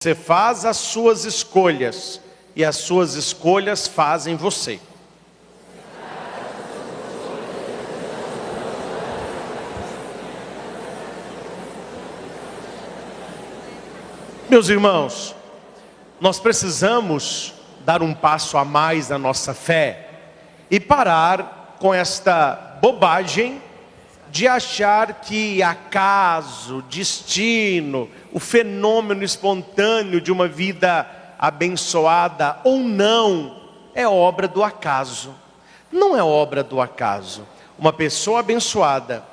Você faz as suas escolhas e as suas escolhas fazem você. Meus irmãos, nós precisamos dar um passo a mais na nossa fé e parar com esta bobagem de achar que acaso, destino, o fenômeno espontâneo de uma vida abençoada ou não é obra do acaso. Não é obra do acaso. Uma pessoa abençoada,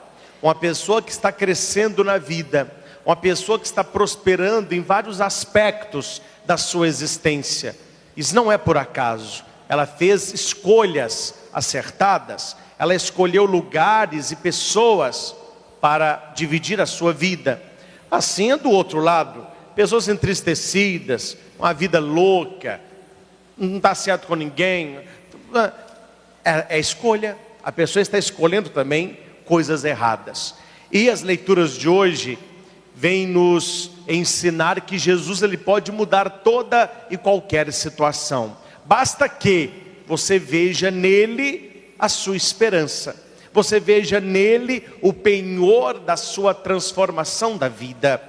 uma pessoa que está crescendo na vida, uma pessoa que está prosperando em vários aspectos da sua existência, isso não é por acaso. Ela fez escolhas acertadas, ela escolheu lugares e pessoas para dividir a sua vida. Assim é do outro lado, pessoas entristecidas, uma vida louca, não está certo com ninguém, é escolha, a pessoa está escolhendo também coisas erradas. E as leituras de hoje vêm nos ensinar que Jesus ele pode mudar toda e qualquer situação, basta que você veja nele a sua esperança, você veja nele o penhor da sua transformação da vida.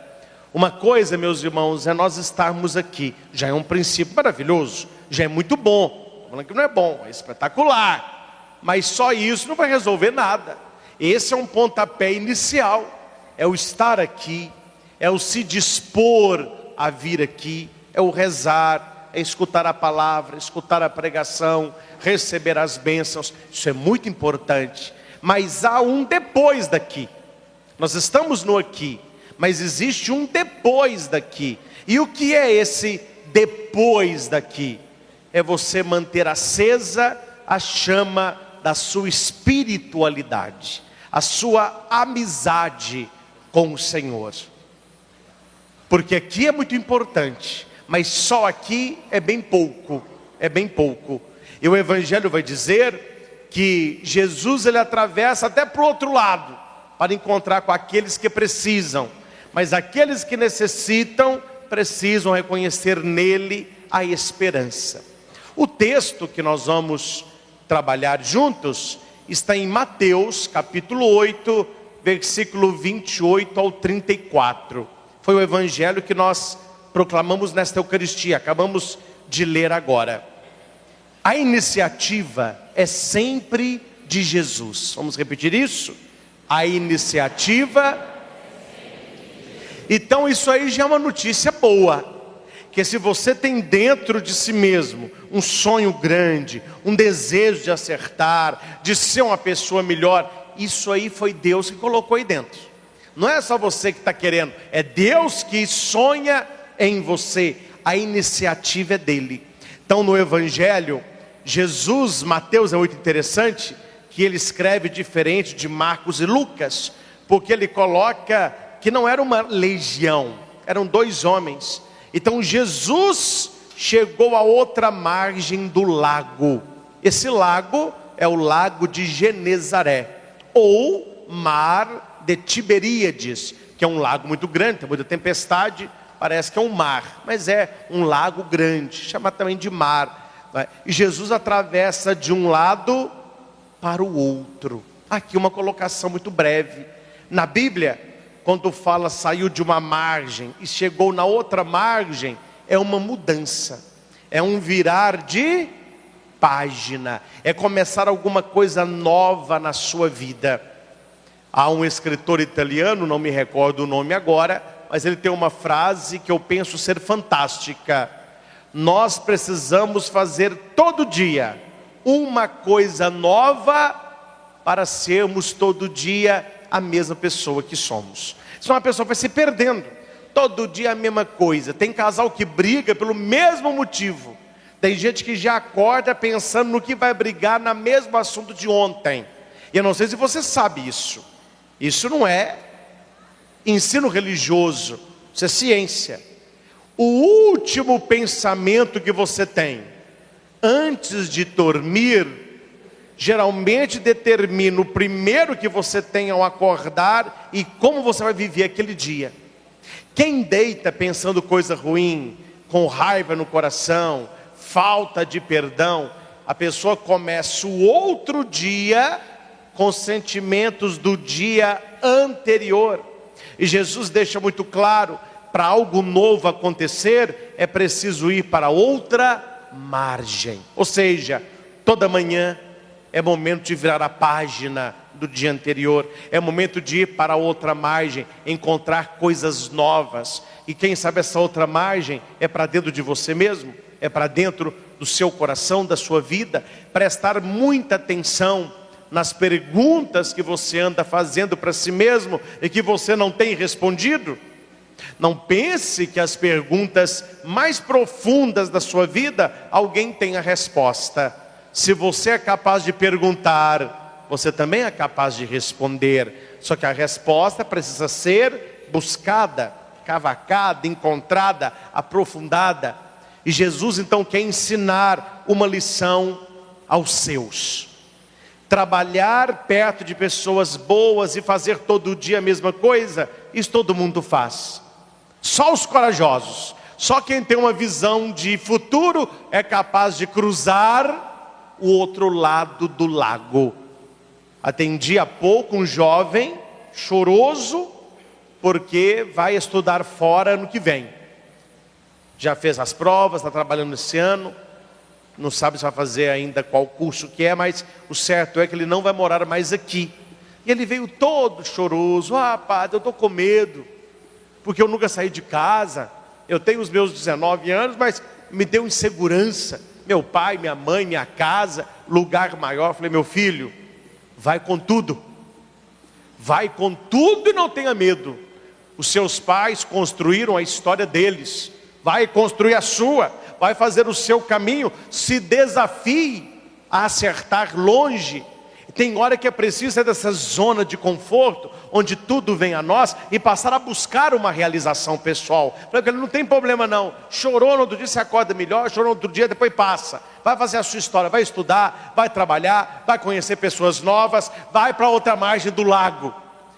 Uma coisa, meus irmãos, é nós estarmos aqui, já é um princípio maravilhoso, já é muito bom, estou falando que não é bom, é espetacular, mas só isso não vai resolver nada. Esse é um pontapé inicial, é o estar aqui, é o se dispor a vir aqui, é o rezar, é escutar a palavra, escutar a pregação, receber as bênçãos, isso é muito importante. Mas há um depois daqui. Nós estamos no aqui, mas existe um depois daqui. E o que é esse depois daqui? É você manter acesa a chama da sua espiritualidade, a sua amizade com o Senhor. Porque aqui é muito importante, mas só aqui é bem pouco, é bem pouco. E o Evangelho vai dizer que Jesus ele atravessa até para o outro lado, para encontrar com aqueles que precisam. Mas aqueles que necessitam, precisam reconhecer nele a esperança. O texto que nós vamos trabalhar juntos, está em Mateus capítulo 8, versículo 28 ao 34. Foi o Evangelho que nós proclamamos nesta Eucaristia, acabamos de ler agora. A iniciativa é sempre de Jesus. Vamos repetir isso? A iniciativa. Então isso aí já é uma notícia boa. Que se você tem dentro de si mesmo um sonho grande, um desejo de acertar, de ser uma pessoa melhor, isso aí foi Deus que colocou aí dentro. Não é só você que está querendo, é Deus que sonha em você, a iniciativa é dele. Então no Evangelho, Jesus, Mateus é muito interessante, que ele escreve diferente de Marcos e Lucas, porque ele coloca que não era uma legião, eram 2 homens. Então Jesus chegou à outra margem do lago, esse lago é o lago de Genezaré, ou mar de Tiberíades, que é um lago muito grande, tem muita tempestade, parece que é um mar, mas é um lago grande, chama também de mar. E Jesus atravessa de um lado para o outro. Aqui uma colocação muito breve. Na Bíblia, quando fala saiu de uma margem e chegou na outra margem, é uma mudança, é um virar de página, é começar alguma coisa nova na sua vida. Há um escritor italiano, não me recordo o nome agora, mas ele tem uma frase que eu penso ser fantástica. Nós precisamos fazer todo dia uma coisa nova para sermos todo dia a mesma pessoa que somos. Senão a pessoa vai se perdendo, todo dia a mesma coisa. Tem casal que briga pelo mesmo motivo. Tem gente que já acorda pensando no que vai brigar no mesmo assunto de ontem. E eu não sei se você sabe isso. Isso não é ensino religioso, isso é ciência. O último pensamento que você tem antes de dormir, geralmente determina o primeiro que você tem ao acordar e como você vai viver aquele dia. Quem deita pensando coisa ruim, com raiva no coração, falta de perdão, a pessoa começa o outro dia com sentimentos do dia anterior. E Jesus deixa muito claro, para algo novo acontecer, é preciso ir para outra margem. Ou seja, toda manhã é momento de virar a página do dia anterior. É momento de ir para outra margem, encontrar coisas novas. E quem sabe essa outra margem é para dentro de você mesmo, é para dentro do seu coração, da sua vida. Prestar muita atenção nas perguntas que você anda fazendo para si mesmo e que você não tem respondido. Não pense que as perguntas mais profundas da sua vida, alguém tem a resposta. Se você é capaz de perguntar, você também é capaz de responder. Só que a resposta precisa ser buscada, cavacada, encontrada, aprofundada. E Jesus então quer ensinar uma lição aos seus. Trabalhar perto de pessoas boas e fazer todo dia a mesma coisa, isso todo mundo faz. Só os corajosos, só quem tem uma visão de futuro é capaz de cruzar o outro lado do lago. Atendi há pouco um jovem choroso porque vai estudar fora ano que vem. Já fez as provas, está trabalhando esse ano, não sabe se vai fazer ainda qual curso que é, mas o certo é que ele não vai morar mais aqui. E ele veio todo choroso: ah, padre, eu estou com medo, porque eu nunca saí de casa, eu tenho os meus 19 anos, mas me deu insegurança, meu pai, minha mãe, minha casa, lugar maior. Eu falei: meu filho, vai com tudo e não tenha medo. Os seus pais construíram a história deles, vai construir a sua, vai fazer o seu caminho. Se desafie a acertar longe. Tem hora que é preciso sair dessa zona de conforto, onde tudo vem a nós, e passar a buscar uma realização pessoal. Porque não tem problema não, chorou no outro dia, você acorda melhor, chorou no outro dia, depois passa. Vai fazer a sua história, vai estudar, vai trabalhar, vai conhecer pessoas novas, vai para outra margem do lago.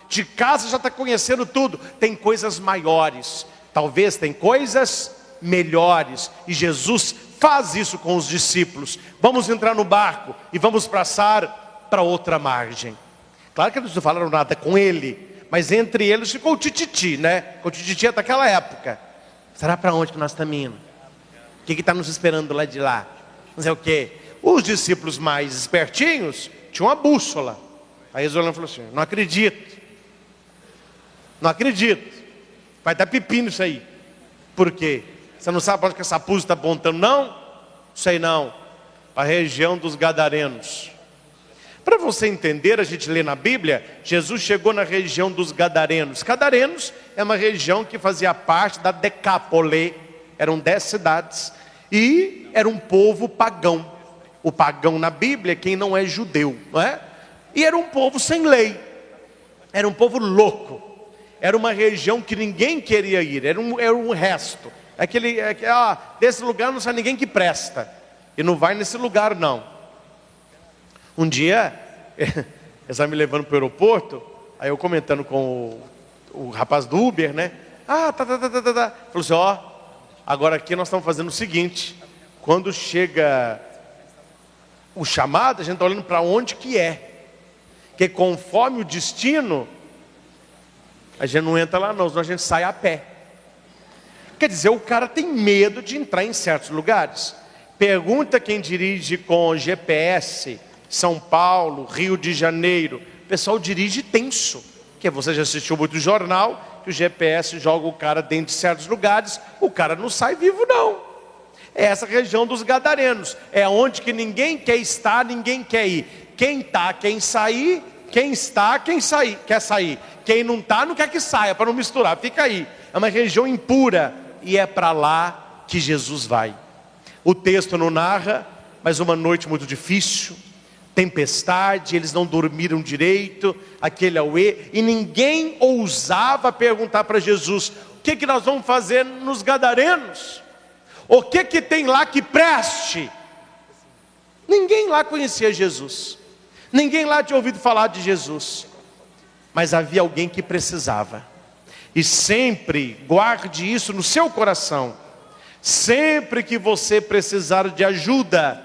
De casa já está conhecendo tudo, tem coisas maiores, talvez tem coisas melhores, e Jesus faz isso com os discípulos. Vamos entrar no barco e vamos passar para outra margem. Claro que eles não falaram nada com ele, mas entre eles ficou o tititi, né? O tititi é daquela época. Será para onde que nós estamos indo? O que está nos esperando lá de lá? Não sei o quê. Os discípulos mais espertinhos tinham uma bússola. Aí Isolano falou assim: não acredito, vai dar pepino isso aí. Por quê? Você não sabe para onde que essa pulsa está apontando, não? Sei não. Para a região dos Gadarenos. Para você entender, a gente lê na Bíblia, Jesus chegou na região dos Gadarenos. Gadarenos é uma região que fazia parte da Decápole, eram 10 cidades, e era um povo pagão. O pagão na Bíblia é quem não é judeu, não é? E era um povo sem lei, era um povo louco, era uma região que ninguém queria ir, era um resto. Desse lugar não sai ninguém que presta, e não vai nesse lugar não. Um dia, eles estavam me levando para o aeroporto, aí eu comentando com o rapaz do Uber, né? Falou assim: ó, agora aqui nós estamos fazendo o seguinte, quando chega o chamado, a gente está olhando para onde que é, que conforme o destino, a gente não entra lá não, senão a gente sai a pé. Quer dizer, o cara tem medo de entrar em certos lugares. Pergunta quem dirige com GPS, São Paulo, Rio de Janeiro, o pessoal dirige tenso, porque você já assistiu muito jornal, que o GPS joga o cara dentro de certos lugares, o cara não sai vivo não. É essa região dos Gadarenos, é onde que ninguém quer estar, ninguém quer ir. Quem está, quem sair, quem está, quem sair, quer sair. Quem não está, não quer que saia, para não misturar, fica aí. É uma região impura, e é para lá que Jesus vai. O texto não narra, mas uma noite muito difícil, tempestade, eles não dormiram direito, aquele auê, e ninguém ousava perguntar para Jesus: o que nós vamos fazer nos Gadarenos? O que tem lá que preste? Ninguém lá conhecia Jesus, ninguém lá tinha ouvido falar de Jesus, mas havia alguém que precisava. E sempre guarde isso no seu coração. Sempre que você precisar de ajuda,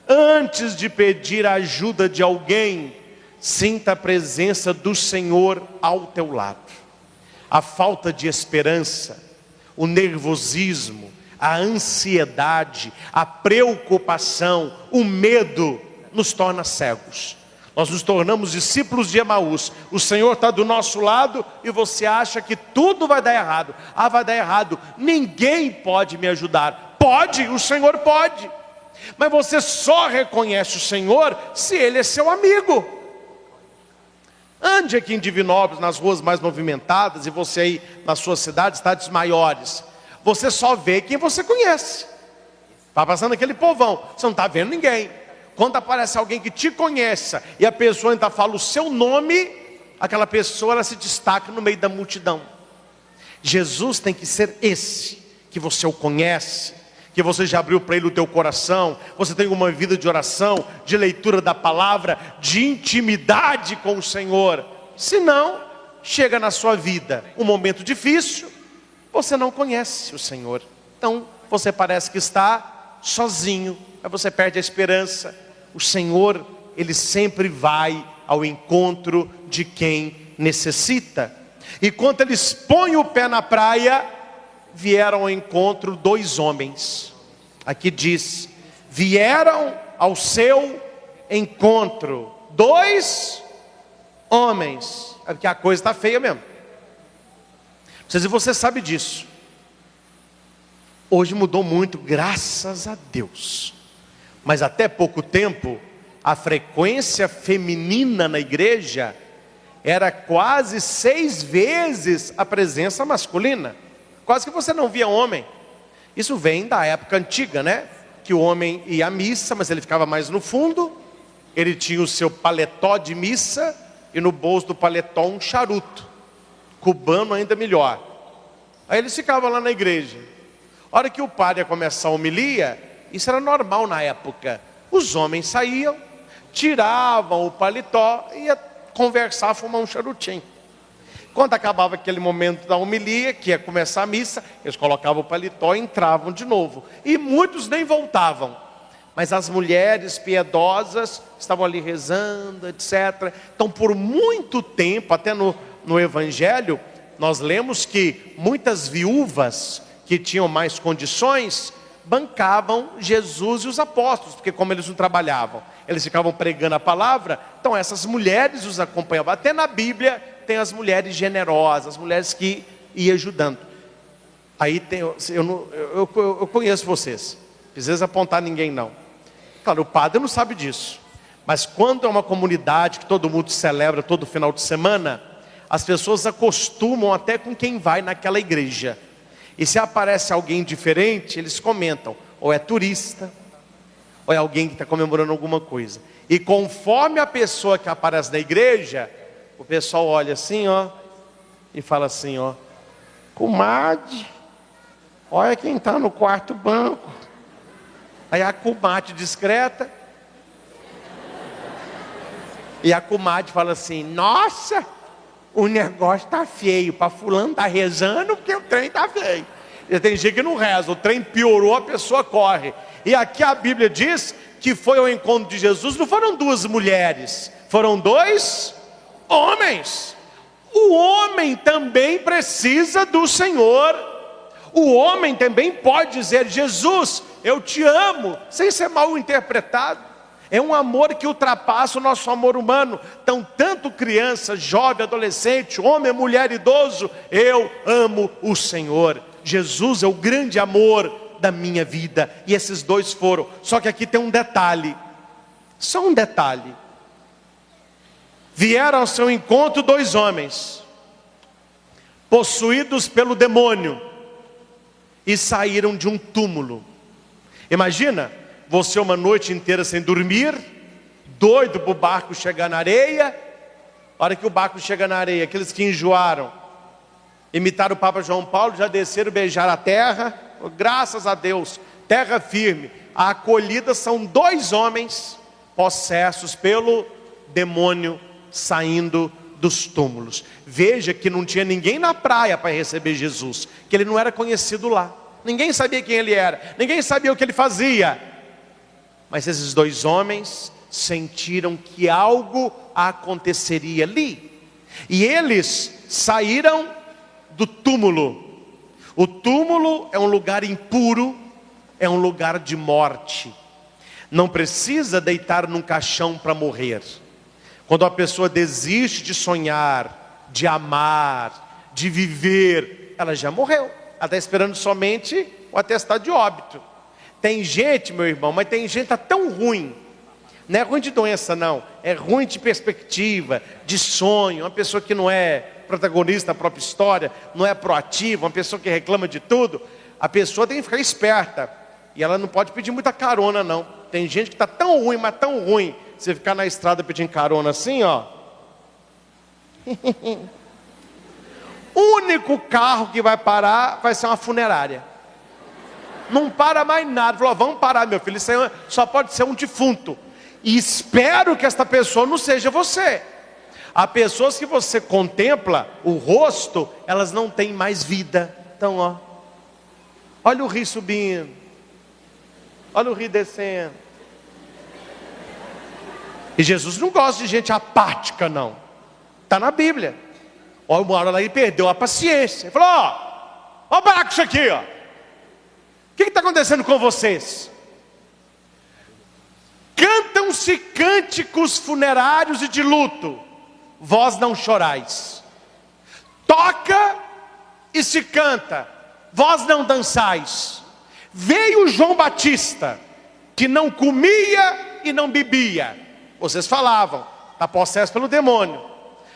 antes de pedir a ajuda de alguém, sinta a presença do Senhor ao teu lado. A falta de esperança, o nervosismo, a ansiedade, a preocupação, o medo nos torna cegos. Nós nos tornamos discípulos de Emaús. O Senhor está do nosso lado e você acha que tudo vai dar errado. Ah, vai dar errado. Ninguém pode me ajudar. Pode, o Senhor pode. Mas você só reconhece o Senhor se Ele é seu amigo. Ande aqui em Divinópolis, nas ruas mais movimentadas, e você aí nas suas cidades, cidades maiores. Você só vê quem você conhece. Está passando aquele povão, você não está vendo ninguém. Quando aparece alguém que te conheça e a pessoa ainda fala o seu nome, aquela pessoa ela se destaca no meio da multidão. Jesus tem que ser esse, que você o conhece, que você já abriu para Ele o teu coração, você tem uma vida de oração, de leitura da palavra, de intimidade com o Senhor. Senão, chega na sua vida um momento difícil, você não conhece o Senhor. Então, você parece que está sozinho, aí você perde a esperança. O Senhor, Ele sempre vai ao encontro de quem necessita. E quando eles põem o pé na praia, vieram ao encontro dois homens. Aqui diz, vieram ao seu encontro dois homens. É porque a coisa está feia mesmo. Não sei se você sabe disso. Hoje mudou muito, graças a Deus. Mas até pouco tempo, a frequência feminina na igreja era quase 6 vezes a presença masculina. Quase que você não via homem. Isso vem da época antiga, né? Que o homem ia à missa, mas ele ficava mais no fundo. Ele tinha o seu paletó de missa e no bolso do paletó um charuto. Cubano ainda melhor. Aí eles ficavam lá na igreja. A hora que o padre ia começar a homilia, isso era normal na época. Os homens saíam, tiravam o paletó e ia conversar, fumar um charutinho. Quando acabava aquele momento da homilia, que ia começar a missa, eles colocavam o paletó e entravam de novo. E muitos nem voltavam. Mas as mulheres piedosas estavam ali rezando, etc. Então por muito tempo, até no Evangelho, nós lemos que muitas viúvas que tinham mais condições bancavam Jesus e os apóstolos, porque como eles não trabalhavam, eles ficavam pregando a palavra, então essas mulheres os acompanhavam. Até na Bíblia tem as mulheres generosas, as mulheres que iam ajudando. Aí tem, eu conheço vocês, não precisa apontar ninguém não. Claro, o padre não sabe disso, mas quando é uma comunidade que todo mundo celebra todo final de semana, as pessoas acostumam até com quem vai naquela igreja. E se aparece alguém diferente, eles comentam, ou é turista, ou é alguém que está comemorando alguma coisa. E conforme a pessoa que aparece na igreja, o pessoal olha assim, ó, e fala assim, ó, comadre, olha quem está no quarto banco. Aí a comadre discreta, e a comadre fala assim, nossa, o negócio está feio, para fulano está rezando porque o trem está feio. E tem gente que não reza, o trem piorou, a pessoa corre. E aqui a Bíblia diz que foi ao encontro de Jesus, não foram 2 mulheres, foram 2 homens. O homem também precisa do Senhor. O homem também pode dizer, Jesus, eu te amo, sem ser mal interpretado. É um amor que ultrapassa o nosso amor humano. Então, tanto criança, jovem, adolescente, homem, mulher, idoso, eu amo o Senhor. Jesus é o grande amor da minha vida. E esses 2 foram. Só que aqui tem um detalhe. Só um detalhe. Vieram ao seu encontro 2 homens, possuídos pelo demônio, e saíram de um túmulo. Imagina, você uma noite inteira sem dormir, doido para o barco chegar na areia. A hora que o barco chega na areia, aqueles que enjoaram, imitaram o Papa João Paulo, já desceram, beijaram a terra, graças a Deus, terra firme. A acolhida são 2 homens possessos pelo demônio saindo dos túmulos. Veja que não tinha ninguém na praia para receber Jesus, que ele não era conhecido lá. Ninguém sabia quem ele era, ninguém sabia o que ele fazia. Mas esses dois homens sentiram que algo aconteceria ali. E eles saíram do túmulo. O túmulo é um lugar impuro, é um lugar de morte. Não precisa deitar num caixão para morrer. Quando a pessoa desiste de sonhar, de amar, de viver, ela já morreu. Ela está esperando somente o atestado de óbito. Tem gente, meu irmão, mas tem gente que está tão ruim. Não é ruim de doença, não. É ruim de perspectiva, de sonho. Uma pessoa que não é protagonista da própria história, não é proativa, uma pessoa que reclama de tudo. A pessoa tem que ficar esperta. E ela não pode pedir muita carona, não. Tem gente que está tão ruim, mas tão ruim. Você ficar na estrada pedindo carona assim, ó. O único carro que vai parar vai ser uma funerária. Não para mais nada. Falou, vamos parar, meu filho. Isso aí só pode ser um defunto. E espero que esta pessoa não seja você. Há pessoas que você contempla o rosto, elas não têm mais vida. Então, ó, olha o rio subindo, olha o rio descendo. E Jesus não gosta de gente apática, não. Está na Bíblia. Olha, uma hora lá ele perdeu a paciência. Ele falou, ó, vamos parar com isso aqui, ó. O que está acontecendo com vocês? Cantam-se cânticos funerários e de luto, vós não chorais. Toca e se canta, vós não dançais. Veio João Batista, que não comia e não bebia. Vocês falavam, está possesso pelo demônio.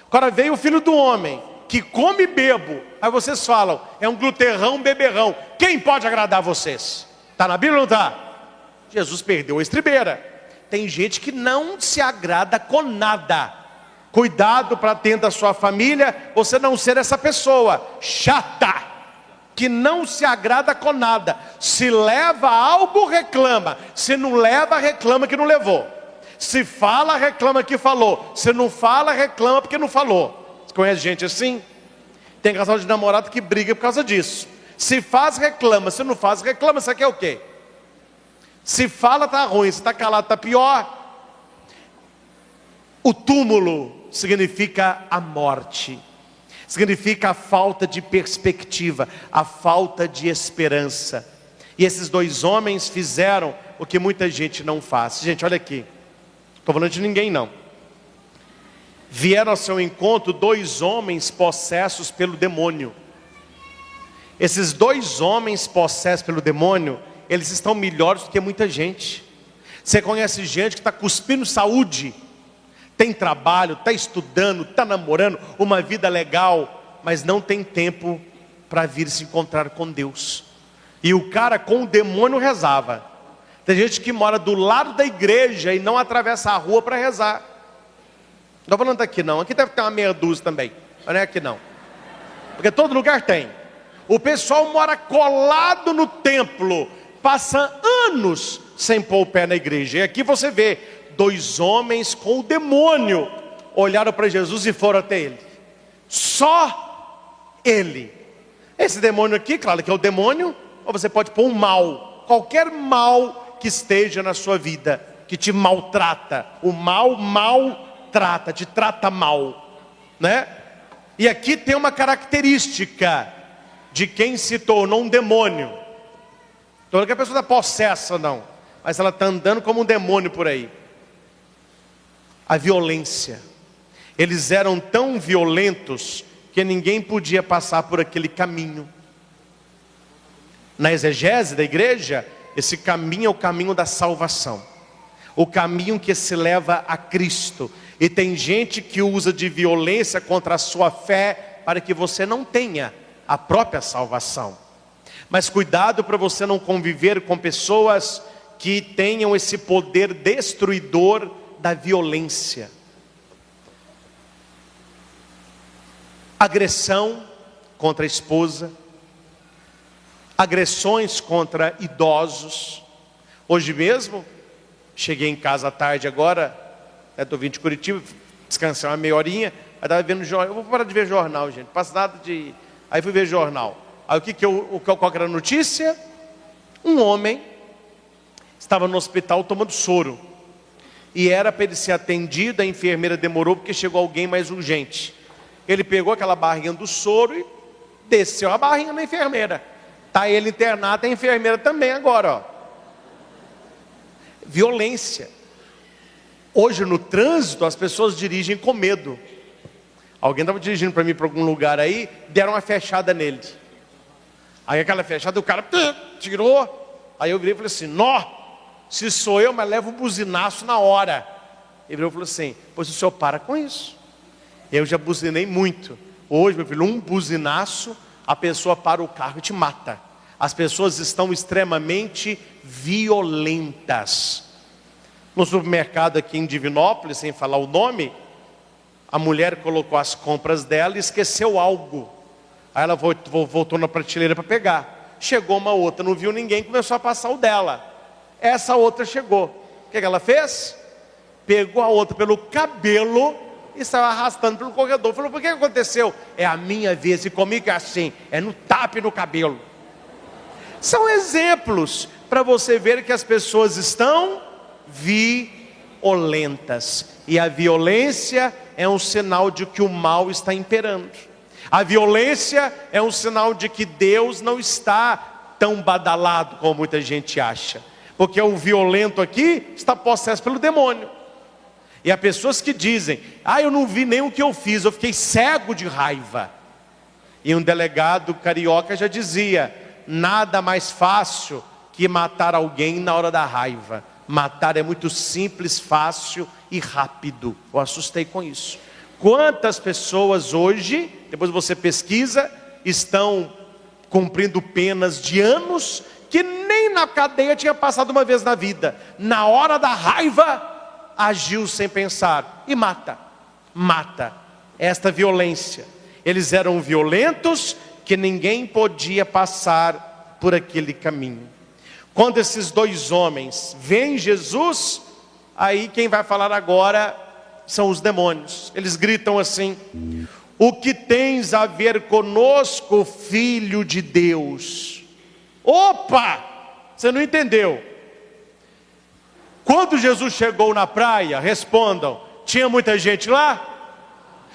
Agora veio o Filho do Homem, que come e bebo. Aí vocês falam, é um gluterrão, beberrão. Quem pode agradar vocês? Está na Bíblia ou não está? Jesus perdeu a estribeira. Tem gente que não se agrada com nada. Cuidado para dentro da sua família, você não ser essa pessoa chata, que não se agrada com nada. Se leva algo, reclama. Se não leva, reclama que não levou. Se fala, reclama que falou. Se não fala, reclama porque não falou. Você conhece gente assim? Tem casal de namorado que briga por causa disso. Se faz, reclama. Se não faz, reclama. Isso aqui é o quê? Se fala, está ruim. Se está calado, está pior. O túmulo significa a morte. Significa a falta de perspectiva, a falta de esperança. E esses dois homens fizeram o que muita gente não faz. Gente, olha aqui. Não estou falando de ninguém, não. Vieram ao seu encontro dois homens possessos pelo demônio. Esses dois homens possessos pelo demônio, eles estão melhores do que muita gente. Você conhece gente que está cuspindo saúde, tem trabalho, está estudando, está namorando, uma vida legal, mas não tem tempo para vir se encontrar com Deus. E o cara com o demônio rezava. Tem gente que mora do lado da igreja e não atravessa a rua para rezar. Não estou falando aqui não, aqui deve ter uma meia dúzia também, mas não é aqui não. Porque todo lugar tem. O pessoal mora colado no templo, passa anos sem pôr o pé na igreja. E aqui você vê, dois homens com o demônio olharam para Jesus e foram até ele. Só ele. Esse demônio aqui, claro que é o demônio, ou você pode pôr um mal, qualquer mal que esteja na sua vida, que te maltrata. O mal maltrata, te trata mal, né? E aqui tem uma característica de quem se tornou um demônio. Não que a pessoa está possessa, não, mas ela está andando como um demônio por aí. A violência. Eles eram tão violentos que ninguém podia passar por aquele caminho. Na exegese da igreja, esse caminho é o caminho da salvação, o caminho que se leva a Cristo. E tem gente que usa de violência contra a sua fé para que você não tenha a própria salvação. Mas cuidado para você não conviver com pessoas que tenham esse poder destruidor da violência. Agressão contra a esposa, agressões contra idosos. Hoje mesmo, cheguei em casa à tarde agora, estou vindo de Curitiba, descansar uma meia horinha, Aí estava vendo jornal, eu vou parar de ver jornal, gente, passa nada de... Aí fui ver jornal. Aí qual que era a notícia? Um homem estava no hospital tomando soro. E era para ele ser atendido, a enfermeira demorou porque chegou alguém mais urgente. Ele pegou aquela barrinha do soro e desceu a barrinha na enfermeira. Está ele internado, a enfermeira também agora, ó. Violência. Hoje no trânsito as pessoas dirigem com medo. Alguém estava dirigindo para mim para algum lugar aí, deram uma fechada nele. Aí aquela fechada, o cara tirou. Aí eu virei e falei assim, nó, se sou eu, mas levo um buzinaço na hora. Ele virou e falou assim, pois o senhor para com isso. Eu já buzinei muito. Hoje, meu filho, um buzinaço, a pessoa para o carro e te mata. As pessoas estão extremamente violentas. No supermercado aqui em Divinópolis, sem falar o nome, a mulher colocou as compras dela e esqueceu algo. Aí ela voltou na prateleira para pegar. Chegou uma outra, não viu ninguém, começou a passar o dela. Essa outra chegou. O que ela fez? Pegou a outra pelo cabelo e saiu arrastando pelo corredor. Falou, por que aconteceu? É a minha vez, e comigo é assim, é no tapa e no cabelo. São exemplos para você ver que as pessoas estão violentas. E a violência é um sinal de que o mal está imperando. A violência é um sinal de que Deus não está tão badalado como muita gente acha. Porque o violento aqui está possesso pelo demônio. E há pessoas que dizem, eu não vi nem o que eu fiz, eu fiquei cego de raiva. E um delegado carioca já dizia, nada mais fácil que matar alguém na hora da raiva. Matar é muito simples, fácil e rápido. Eu assustei com isso. Quantas pessoas hoje, depois você pesquisa, estão cumprindo penas de anos, que nem na cadeia tinha passado uma vez na vida. Na hora da raiva, agiu sem pensar e mata. Esta violência. Eles eram violentos que ninguém podia passar por aquele caminho. Quando esses dois homens veem Jesus, aí quem vai falar agora são os demônios. Eles gritam assim, o que tens a ver conosco, filho de Deus? Opa, você não entendeu. Quando Jesus chegou na praia, respondam, tinha muita gente lá?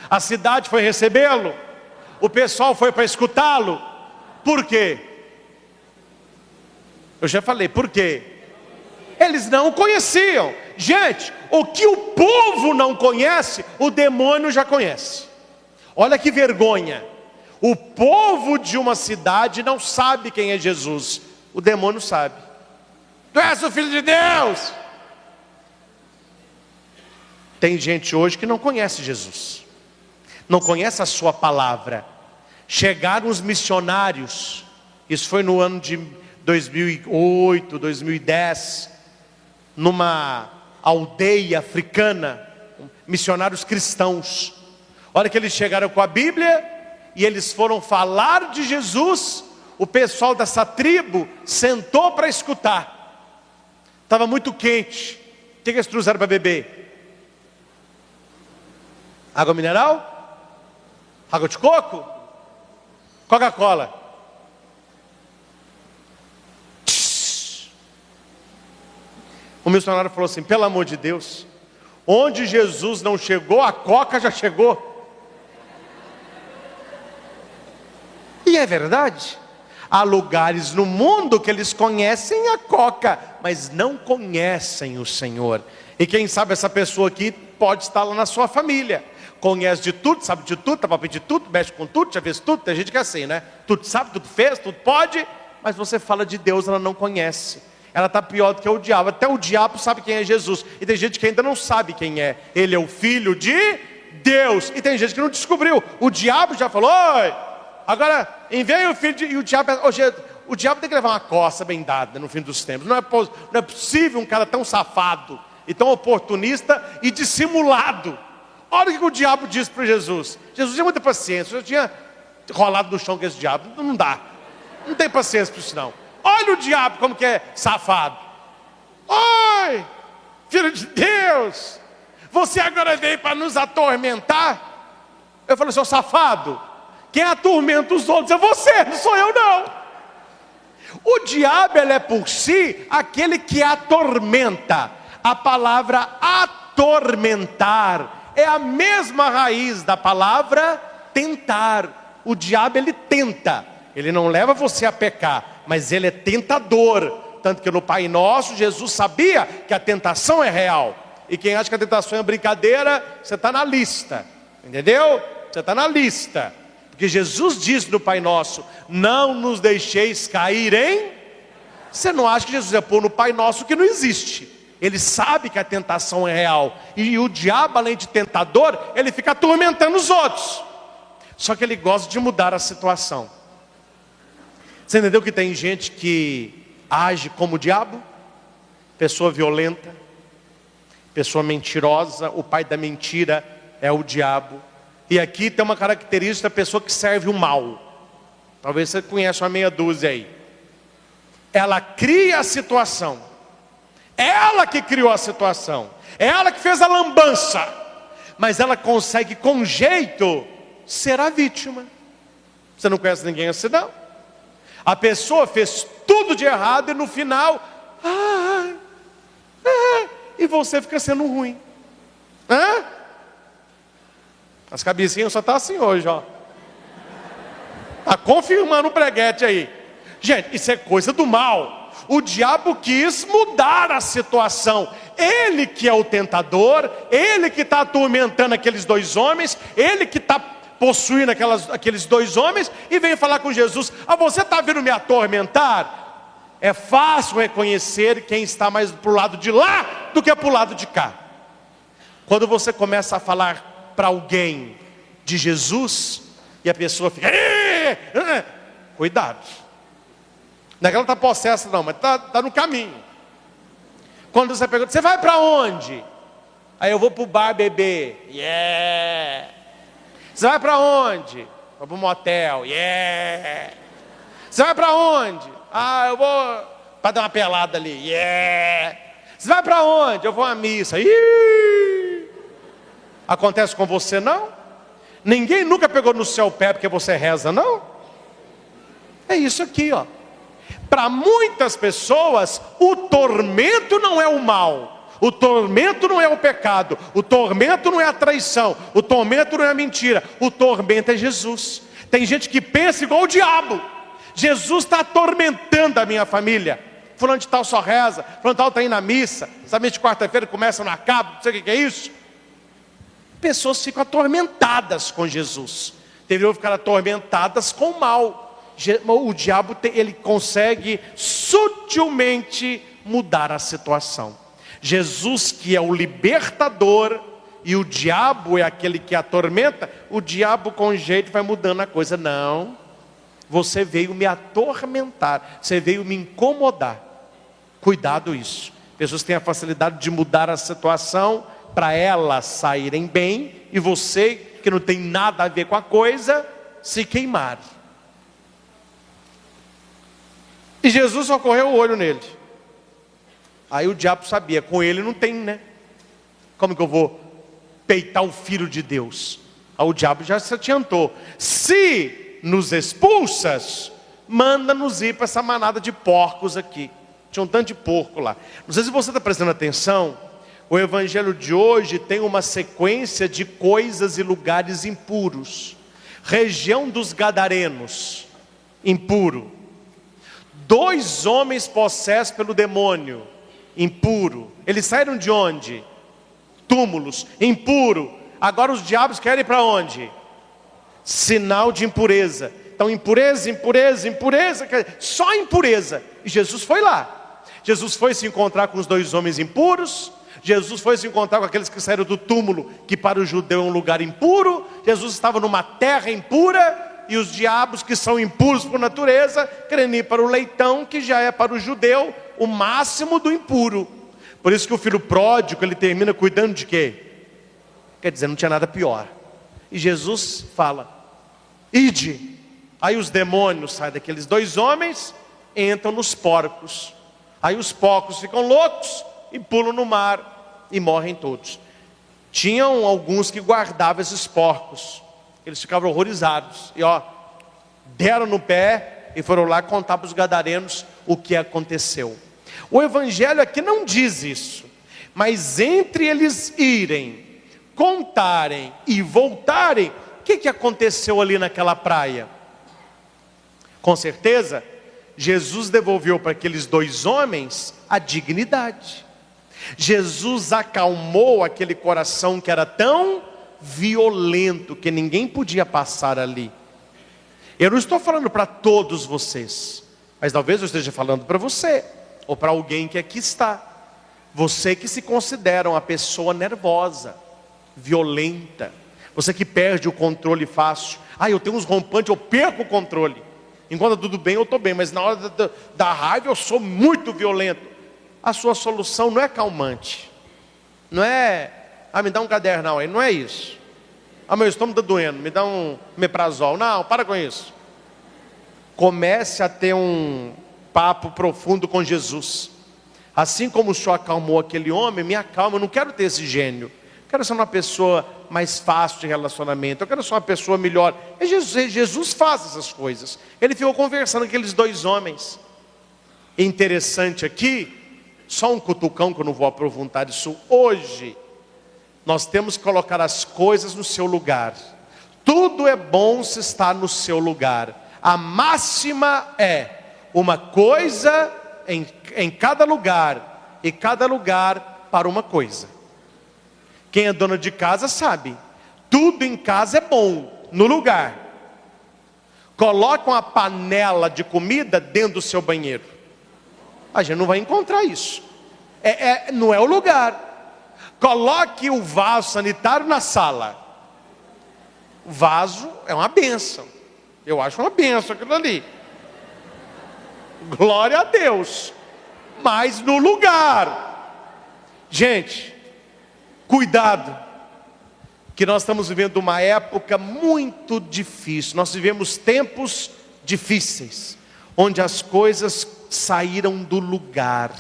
A cidade foi recebê-lo? O pessoal foi para escutá-lo? Por quê? Eu já falei, por quê? Eles não o conheciam. Gente, o que o povo não conhece, o demônio já conhece. Olha que vergonha. O povo de uma cidade não sabe quem é Jesus. O demônio sabe. Tu és o Filho de Deus. Tem gente hoje que não conhece Jesus. Não conhece a sua palavra. Chegaram os missionários. Isso foi no ano de 2008, 2010. Numa aldeia africana. Missionários cristãos. Olha que eles chegaram com a Bíblia. E eles foram falar de Jesus. O pessoal dessa tribo sentou para escutar. Estava muito quente. O que eles trouxeram para beber? Água mineral? Água de coco? Coca-Cola? O missionário falou assim, pelo amor de Deus, onde Jesus não chegou, a Coca já chegou. E é verdade. Há lugares no mundo que eles conhecem a Coca, mas não conhecem o Senhor. E quem sabe essa pessoa aqui pode estar lá na sua família. Conhece de tudo, sabe de tudo, está para pedir tudo, mexe com tudo, já fez tudo. Tem gente que é assim, né? Tudo sabe, tudo fez, tudo pode. Mas você fala de Deus, ela não conhece. Ela está pior do que o diabo. Até o diabo sabe quem é Jesus. E tem gente que ainda não sabe quem é. Ele é o Filho de Deus. E tem gente que não descobriu. O diabo já falou, oi, agora envia o Filho de... E o diabo, o diabo tem que levar uma coça bem dada no fim dos tempos. Não é possível um cara tão safado e tão oportunista e dissimulado. Olha o que o diabo disse para Jesus. Jesus tinha muita paciência. Já tinha rolado no chão com esse diabo. Não dá. Não tem paciência para isso não. Olha o diabo como que é safado. Oi, Filho de Deus, você agora veio para nos atormentar? Eu falei, seu safado, quem atormenta os outros é você, não sou eu não. O diabo, ele é por si aquele que atormenta. A palavra atormentar é a mesma raiz da palavra tentar. O diabo, ele tenta, ele não leva você a pecar, mas ele é tentador. Tanto que no Pai Nosso, Jesus sabia que a tentação é real. E quem acha que a tentação é brincadeira, você está na lista, entendeu? Você está na lista. Porque Jesus disse no Pai Nosso, não nos deixeis cair em... Você não acha que Jesus ia pôr no Pai Nosso que não existe? Ele sabe que a tentação é real. E o diabo, além de tentador, ele fica atormentando os outros. Só que ele gosta de mudar a situação. Você entendeu que tem gente que age como o diabo? Pessoa violenta, pessoa mentirosa, o pai da mentira é o diabo. E aqui tem uma característica da pessoa que serve o mal. Talvez você conheça uma meia dúzia aí. Ela cria a situação. Ela que criou a situação. Ela que fez a lambança. Mas ela consegue com jeito ser a vítima. Você não conhece ninguém assim não? A pessoa fez tudo de errado e no final... e você fica sendo ruim. As cabecinhas só estão assim hoje, ó. Está confirmando o preguete aí. Gente, isso é coisa do mal. O diabo quis mudar a situação. Ele que é o tentador, ele que está atormentando aqueles dois homens, ele que está possuindo aqueles dois homens, e vem falar com Jesus, você está vindo me atormentar? É fácil reconhecer quem está mais para o lado de lá, do que para o lado de cá. Quando você começa a falar para alguém de Jesus, e a pessoa fica, cuidado, não é que ela está possessa não, mas está no caminho. Quando você pergunta, você vai para onde? Aí eu vou para o bar beber. Você vai para onde? Vou para o motel. Você vai para onde? Eu vou para dar uma pelada ali. Você vai para onde? Eu vou à missa. Acontece com você não? Ninguém nunca pegou no seu pé porque você reza, não? É isso aqui, ó. Para muitas pessoas, o tormento não é o mal. O tormento não é o pecado. O tormento não é a traição. O tormento não é a mentira. O tormento é Jesus. Tem gente que pensa igual o diabo. Jesus está atormentando a minha família. Fulano de tal só reza. Fulano de tal está indo na missa. Sabe, de quarta-feira começa no acabo. Não sei o que é isso. Pessoas ficam atormentadas com Jesus. Deveriam ficar atormentadas com o mal. O diabo, ele consegue sutilmente mudar a situação. Jesus, que é o libertador, e o diabo é aquele que atormenta, o diabo com jeito vai mudando a coisa. Não, você veio me atormentar, você veio me incomodar. Cuidado isso. Pessoas têm a facilidade de mudar a situação para elas saírem bem, e você, que não tem nada a ver com a coisa, se queimar. E Jesus só correu o olho nele. Aí o diabo sabia, com ele não tem, né? Como que eu vou peitar o filho de Deus? Aí o diabo já se adiantou. Se nos expulsas, manda-nos ir para essa manada de porcos aqui. Tinha um tanto de porco lá. Não sei se você está prestando atenção. O evangelho de hoje tem uma sequência de coisas e lugares impuros. Região dos Gadarenos, impuro. 2 homens possessos pelo demônio, impuro. Eles saíram de onde? Túmulos, impuro. Agora os diabos querem ir para onde? Sinal de impureza. Então impureza, só impureza. E Jesus foi lá. Jesus foi se encontrar com os 2 homens impuros. Jesus foi se encontrar com aqueles que saíram do túmulo, que para o judeu é um lugar impuro. Jesus estava numa terra impura. E os diabos, que são impuros por natureza, querem ir para o leitão, que já é para o judeu o máximo do impuro. Por isso que o filho pródigo, ele termina cuidando de quê? Quer dizer, não tinha nada pior. E Jesus fala, ide. Aí os demônios saem daqueles 2 homens, entram nos porcos. Aí os porcos ficam loucos e pulam no mar e morrem todos. Tinham alguns que guardavam esses porcos. Eles ficavam horrorizados. E deram no pé e foram lá contar para os gadarenos o que aconteceu. O evangelho aqui não diz isso. Mas entre eles irem, contarem e voltarem, o que aconteceu ali naquela praia? Com certeza, Jesus devolveu para aqueles dois homens a dignidade. Jesus acalmou aquele coração que era tão violento que ninguém podia passar ali. Eu não estou falando para todos vocês, mas talvez eu esteja falando para você, ou para alguém que aqui está. Você que se considera uma pessoa nervosa, violenta, você que perde o controle fácil. Eu tenho uns rompantes, eu perco o controle. Enquanto tudo bem, eu estou bem, mas na hora da raiva eu sou muito violento. A sua solução não é calmante, não é, me dá um cadernal aí, não é isso. Meu estômago está doendo, me dá um meprazol. Não, para com isso. Comece a ter um papo profundo com Jesus. Assim como o Senhor acalmou aquele homem, me acalma. Eu não quero ter esse gênio. Eu quero ser uma pessoa mais fácil de relacionamento. Eu quero ser uma pessoa melhor. E Jesus faz essas coisas. Ele ficou conversando com aqueles dois homens. Interessante aqui, só um cutucão que eu não vou aprofundar isso hoje. Nós temos que colocar as coisas no seu lugar. Tudo é bom se está no seu lugar. A máxima é uma coisa em cada lugar, e cada lugar para uma coisa. Quem é dona de casa sabe, tudo em casa é bom, no lugar. Coloca uma panela de comida dentro do seu banheiro, a gente não vai encontrar isso. Não é o lugar. Coloque o vaso sanitário na sala. O vaso é uma bênção. Eu acho uma bênção aquilo ali. Glória a Deus. Mas no lugar. Gente, cuidado. Que nós estamos vivendo uma época muito difícil. Nós vivemos tempos difíceis, onde as coisas saíram do lugar.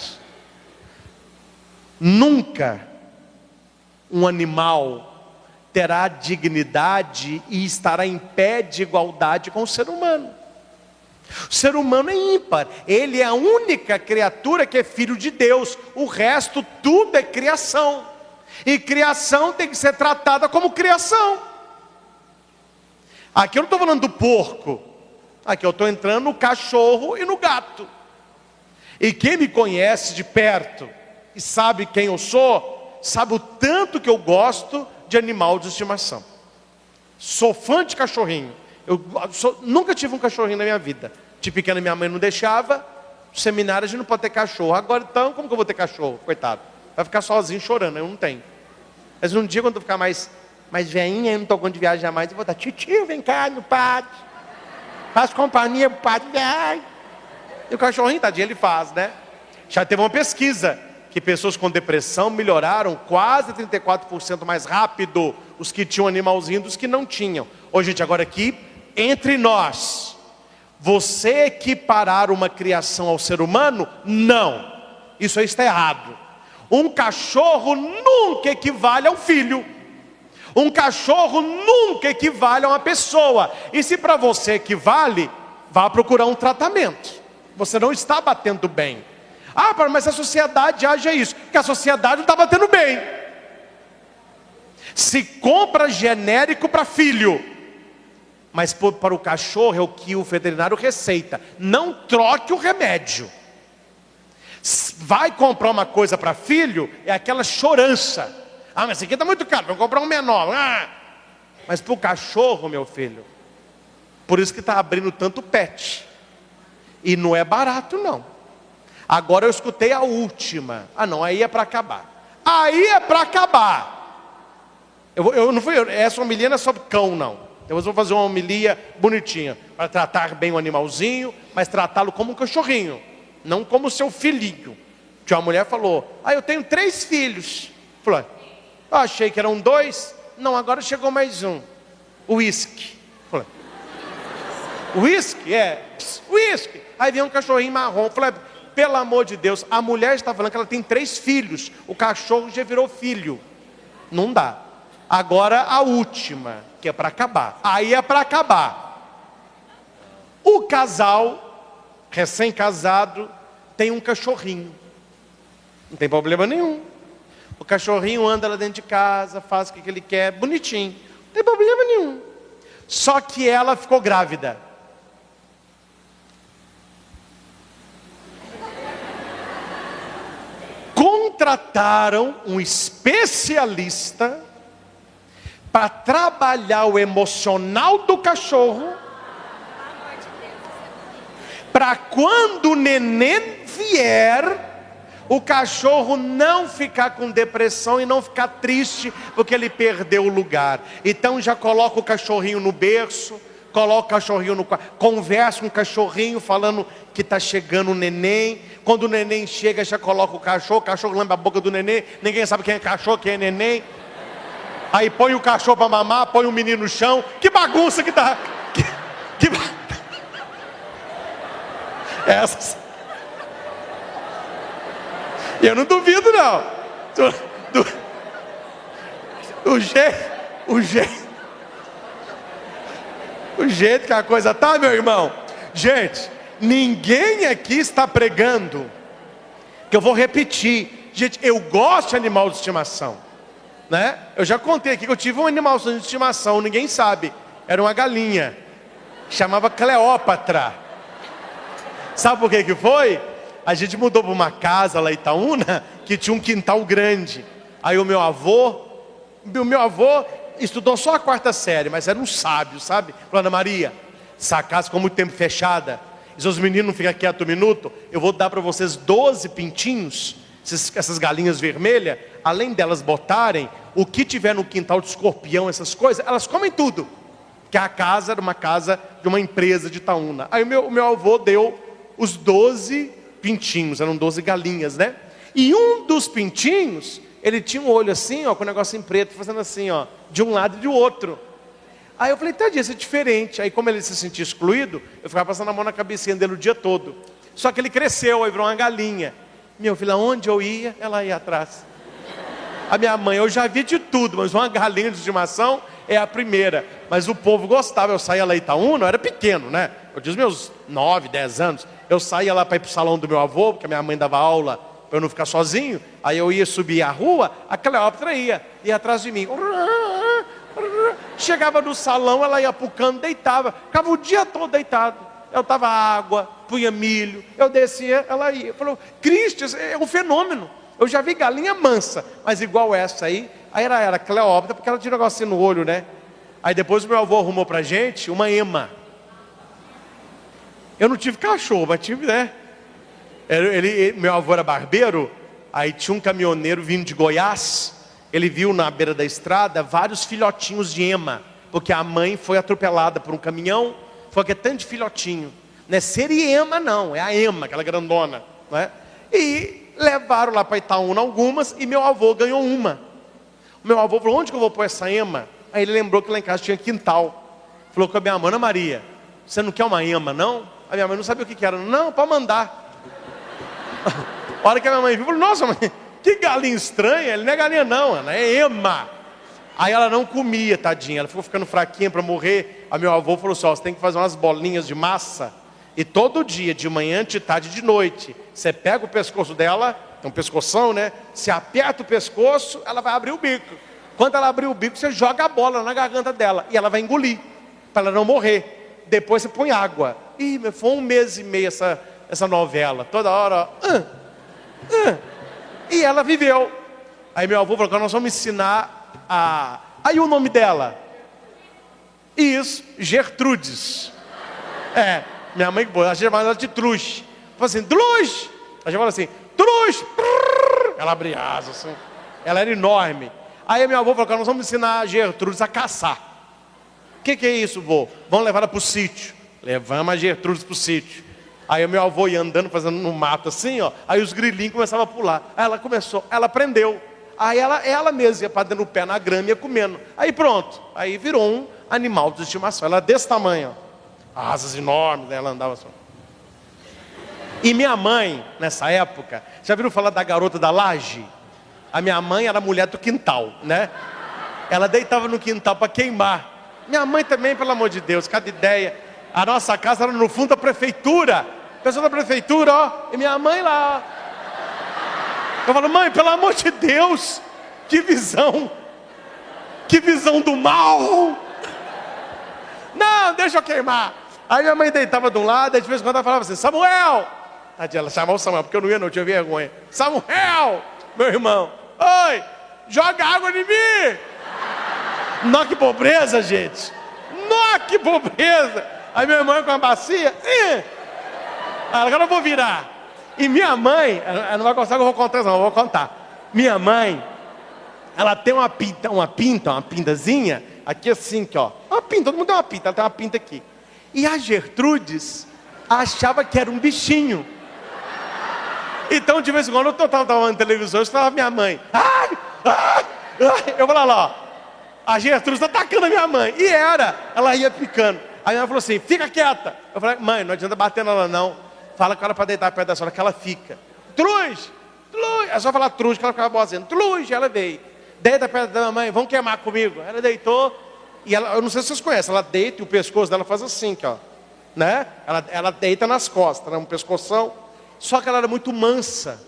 Nunca um animal terá dignidade e estará em pé de igualdade com o ser humano. O ser humano é ímpar. Ele é a única criatura que é filho de Deus. O resto tudo é criação. E criação tem que ser tratada como criação. Aqui eu não estou falando do porco. Aqui eu estou entrando no cachorro e no gato. E quem me conhece de perto e sabe quem eu sou, sabe o tanto que eu gosto de animal de estimação. Sou fã de cachorrinho. Nunca tive um cachorrinho na minha vida. De pequena minha mãe não deixava. No seminário a gente não pode ter cachorro. Agora então, como que eu vou ter cachorro? Coitado. Vai ficar sozinho chorando, eu não tenho. Mas um dia quando eu ficar mais velhinha, eu não estou com de viajar mais, eu vou dar, tio, vem cá no pátio. Faz companhia pro pátio. Ai. E o cachorrinho, tadinho, ele faz, né? Já teve uma pesquisa que pessoas com depressão melhoraram quase 34% mais rápido os que tinham animalzinho dos que não tinham. Ô gente, agora aqui, entre nós, você equiparar uma criação ao ser humano? Não, isso aí está errado. Um cachorro nunca equivale a um filho. Um cachorro nunca equivale a uma pessoa. E se para você equivale, vá procurar um tratamento. Você não está batendo bem. Mas a sociedade age a isso. Porque a sociedade não está batendo bem. Se compra genérico para filho, mas para o cachorro é o que o veterinário receita. Não troque o remédio. Vai comprar uma coisa para filho, é aquela chorança. Mas esse aqui está muito caro, vou comprar um menor. Mas para o cachorro, meu filho, por isso que está abrindo tanto pet. E não é barato não. Agora eu escutei a última. Não, aí é para acabar. Aí é para acabar. Eu não fui, essa homilia não é sobre cão não. Depois eu vou fazer uma homilia bonitinha, para tratar bem o animalzinho, mas tratá-lo como um cachorrinho, não como seu filhinho. Que uma mulher falou, eu tenho 3 filhos. Falou, eu achei que eram 2. Não, agora chegou mais um. Whisky. Falei, whisky? Whisky. Aí vem um cachorrinho marrom. Falei, pelo amor de Deus, a mulher está falando que ela tem 3 filhos. O cachorro já virou filho. Não dá. Agora a última, que é para acabar. Aí é para acabar. O casal, recém-casado, tem um cachorrinho. Não tem problema nenhum. O cachorrinho anda lá dentro de casa, faz o que ele quer, bonitinho. Não tem problema nenhum. Só que ela ficou grávida. Contrataram um especialista para trabalhar o emocional do cachorro, para quando o neném vier, o cachorro não ficar com depressão e não ficar triste porque ele perdeu o lugar. Então já coloca o cachorrinho no berço, coloca o cachorrinho no quarto, conversa com o cachorrinho falando que está chegando o neném. Quando o neném chega, já coloca o cachorro lambe a boca do neném, ninguém sabe quem é cachorro, quem é neném. Aí põe o cachorro para mamar, põe o menino no chão. Que bagunça que tá. Essas. Eu não duvido não. O jeito que a coisa tá, meu irmão. Gente, ninguém aqui está pregando, que eu vou repetir. Gente, eu gosto de animal de estimação, né? Eu já contei aqui que eu tive um animal de estimação, ninguém sabe. Era uma galinha, chamava Cleópatra. Sabe por que foi? A gente mudou para uma casa lá em Itaúna, que tinha um quintal grande. Aí o meu avô estudou só a 4ª série, mas era um sábio, sabe? Falou: Ana Maria, essa casa ficou muito tempo fechada, e se os meninos não ficam quietos um minuto, eu vou dar para vocês 12 pintinhos, essas galinhas vermelhas, além delas botarem o que tiver no quintal de escorpião, essas coisas, elas comem tudo. Que a casa era uma casa de uma empresa de Itaúna. Aí o meu avô deu os 12 pintinhos, eram 12 galinhas, né? E um dos pintinhos, ele tinha um olho assim, ó, com um negocinho preto, fazendo assim, ó, de um lado e do outro. Aí eu falei: tadinho, isso é diferente. Aí como ele se sentia excluído, eu ficava passando a mão na cabecinha dele o dia todo. Só que ele cresceu, aí virou uma galinha. Meu filho, aonde eu ia, ela ia atrás. A minha mãe, eu já vi de tudo, mas uma galinha de estimação é a primeira. Mas o povo gostava. Eu saía lá em Itaúna, eu era pequeno, né? Eu tinha os meus 9, 10 anos. Eu saía lá para ir para o salão do meu avô, porque a minha mãe dava aula para eu não ficar sozinho. Aí eu ia subir a rua, a Cleópatra ia atrás de mim. Chegava no salão, ela ia para o canto, deitava. Ficava o dia todo deitado. Eu dava água, punha milho, eu descia, ela ia. Falou: Cristo, é um fenômeno. Eu já vi galinha mansa, mas igual essa aí era Cleópatra, porque ela tinha um negocinho no olho, né? Aí depois o meu avô arrumou pra gente uma ema. Eu não tive cachorro, mas tive, né? Meu avô era barbeiro, aí tinha um caminhoneiro vindo de Goiás. Ele viu na beira da estrada vários filhotinhos de ema, porque a mãe foi atropelada por um caminhão. Foi que é tanto de filhotinho. Não é seriema não, é a ema, aquela grandona, né? E levaram lá para Itaúna algumas, e meu avô ganhou uma. O meu avô falou: onde que eu vou pôr essa ema? Aí ele lembrou que lá em casa tinha quintal. Falou com a minha mãe: Ana Maria, você não quer uma ema não? A minha mãe não sabia o que era. Não, pode mandar. A hora que a minha mãe viu, falou: nossa, mãe, que galinha estranha. Ele não é galinha não, Ana, é ema. Aí ela não comia, tadinha, ela ficou ficando fraquinha para morrer. Aí meu avô falou assim: ó, você tem que fazer umas bolinhas de massa, e todo dia, de manhã, de tarde e de noite, você pega o pescoço dela, tem um pescoção, né? Você aperta o pescoço, ela vai abrir o bico. Quando ela abrir o bico, você joga a bola na garganta dela, e ela vai engolir, para ela não morrer. Depois você põe água. Ih, foi 1 mês e meio essa novela, toda hora, ó. E ela viveu. Aí meu avô falou: nós vamos ensinar a... Aí o nome dela? Isso, Gertrudes. Minha mãe, a gente chamava ela de Trush. Falou assim: Trush. A gente fala assim: Trush. Ela abria asas assim. Ela era enorme. Aí meu avô falou: nós vamos ensinar a Gertrudes a caçar. O que é isso, vô? Vamos levar ela para o sítio. Levamos a Gertrudes para o sítio. Aí o meu avô ia andando, fazendo no mato assim, ó. Aí os grilinhos começavam a pular. Aí ela aprendeu. Aí ela mesma ia para dentro do pé na grama e ia comendo. Aí pronto. Aí virou um animal de estimação. Ela desse tamanho, ó. Asas enormes, né? Ela andava assim. E minha mãe, nessa época, já viram falar da garota da laje? A minha mãe era mulher do quintal, né? ela deitava no quintal para queimar. Minha mãe também, pelo amor de Deus, cada ideia. A nossa casa era no fundo da prefeitura. Pessoa da prefeitura, ó, e minha mãe lá. Eu falo, mãe, pelo amor de Deus, que visão do mal. Não, deixa eu queimar. Aí minha mãe deitava de um lado, e de vez em quando ela falava assim, Samuel. Tadinha, ela chamava o Samuel, porque eu não ia, não tinha vergonha. Samuel, meu irmão, oi, joga água em mim. Nó, que pobreza, gente. Nó, que pobreza. Aí minha mãe com a bacia, agora eu vou virar. E minha mãe, ela não vai gostar que eu vou contar, não, eu vou contar. Minha mãe, ela tem uma pintazinha, aqui assim, que ó. Uma pinta, todo mundo tem uma pinta, ela tem uma pinta aqui. E a Gertrudes achava que era um bichinho. Então, de vez em quando, eu estava na televisão, eu falava minha mãe. Eu falava lá, ó. A Gertrudes está atacando a minha mãe. E ela ia picando. Aí ela falou assim, fica quieta. Eu falei, mãe, não adianta bater nela não. Fala com ela para deitar perto da senhora, que ela fica. Truz. É só falar truz, que ela ficava boazinha. Truz, ela veio. Deita perto da mãe, vamos queimar comigo. Ela deitou. E ela, eu não sei se vocês conhecem, ela deita e o pescoço dela faz assim, ó. Né? Ela deita nas costas, né? Um pescoção. Só que ela era muito mansa.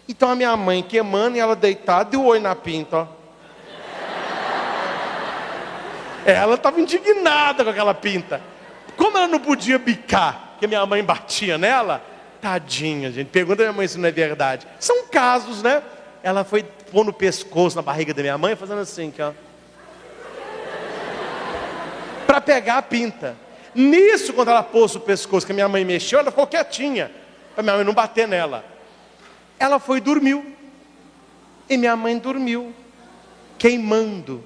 Então a minha mãe queimando e ela deitada e o olho na pinta, ó. Ela estava indignada com aquela pinta. Como ela não podia bicar, porque minha mãe batia nela, tadinha, gente. Pergunta a minha mãe se não é verdade. São casos, né? Ela foi pôr no pescoço, na barriga da minha mãe, fazendo assim, ó. Para pegar a pinta. Nisso, quando ela pôs o pescoço, que a minha mãe mexeu, ela ficou quietinha. Para minha mãe não bater nela. Ela foi e dormiu. E minha mãe dormiu. Queimando.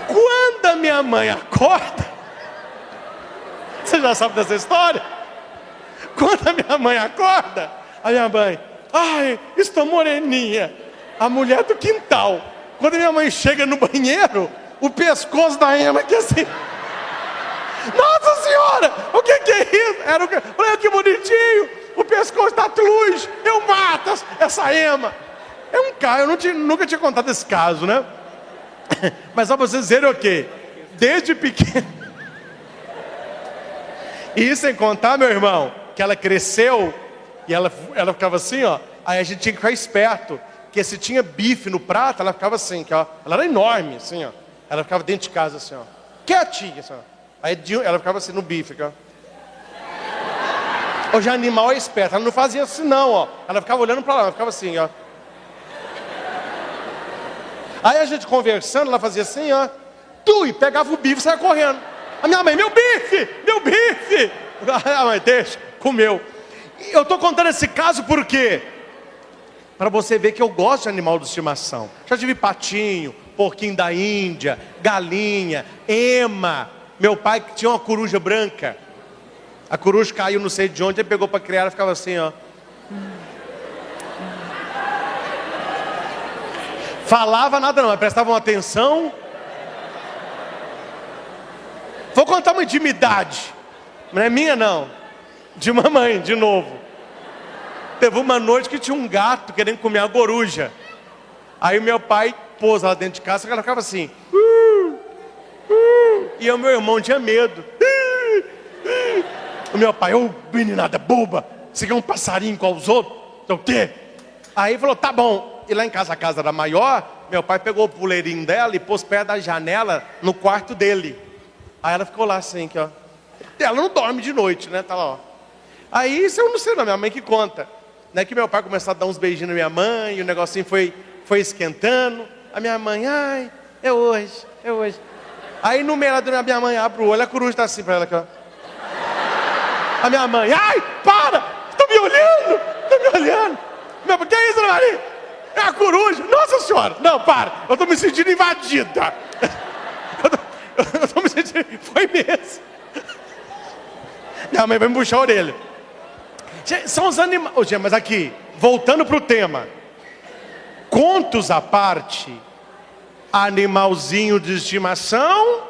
Quando a minha mãe acorda, você já sabe dessa história? Quando a minha mãe acorda, a minha mãe, ai, estou moreninha, a mulher do quintal. Quando a minha mãe chega no banheiro, o pescoço da Ema aqui assim, nossa senhora, o que é isso? Olha que bonitinho, o pescoço está luz, eu mato essa Ema. É um caso, eu nunca tinha contado esse caso, né? Mas só para vocês dizerem o quê? Desde pequeno. E sem contar, meu irmão, que ela cresceu e ela ficava assim, ó. Aí a gente tinha que ficar esperto, porque se tinha bife no prato, ela ficava assim, ó. Ela era enorme, assim, ó. Ela ficava dentro de casa, assim, ó. Quietinha, assim, ó. Aí ela ficava assim no bife, ó. Hoje animal é esperto, ela não fazia assim não, ó. Ela ficava olhando para lá, ela ficava assim, ó. Aí a gente conversando, ela fazia assim, ó. E pegava o bife e saia correndo. A minha mãe, meu bife! A mãe, deixa, comeu. E eu estou contando esse caso por quê? Para você ver que eu gosto de animal de estimação. Já tive patinho, porquinho da Índia, galinha, ema. Meu pai tinha uma coruja branca. A coruja caiu não sei de onde, ele pegou para criar, ela ficava assim, ó. Falava nada não, mas prestavam atenção. Vou contar uma intimidade. Não é minha não. De mamãe, de novo. Teve uma noite que tinha um gato querendo comer a coruja. Aí meu pai pôs lá dentro de casa, ela ficava assim. E o meu irmão tinha medo. O meu pai, meninada boba, você quer um passarinho com os outros? O quê? Aí falou, tá bom. E lá em casa, a casa era maior, meu pai pegou o puleirinho dela e pôs perto da janela no quarto dele. Aí ela ficou lá assim, ó. Ela não dorme de noite, né? Tá lá, ó. Aí, isso eu não sei não, minha mãe que conta. Né, que meu pai começou a dar uns beijinhos na minha mãe, e o negocinho foi esquentando. A minha mãe, ai, é hoje. Aí no meio da minha mãe abre o olho, a coruja tá assim pra ela aqui, ó. A minha mãe, ai, para! Estão me olhando! Meu pai, que é isso, Ana Maria? É a coruja! Nossa senhora! Não, para! Eu estou me sentindo invadida! Eu estou me sentindo... Foi mesmo! Minha mãe vai me puxar a orelha. São os animais... Gente, mas aqui, voltando para o tema. Contos à parte, animalzinho de estimação,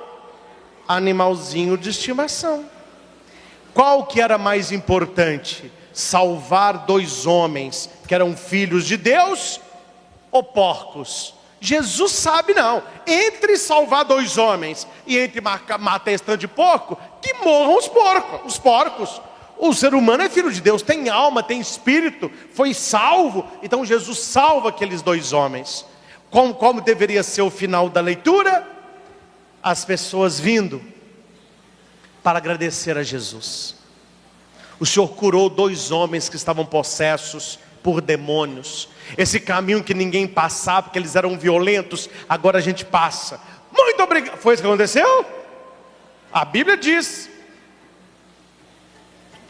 Qual que era mais importante? Salvar 2 homens que eram filhos de Deus, ou porcos? Jesus sabe não. Entre salvar 2 homens e entre matar esse tanto de porco, que morram os porcos. O ser humano é filho de Deus, tem alma, tem espírito, foi salvo. Então Jesus salva aqueles 2 homens. Como deveria ser o final da leitura? As pessoas vindo para agradecer a Jesus. O Senhor curou 2 homens que estavam possessos por demônios. Esse caminho que ninguém passava, porque eles eram violentos, agora a gente passa. Muito obrigado. Foi isso que aconteceu? A Bíblia diz.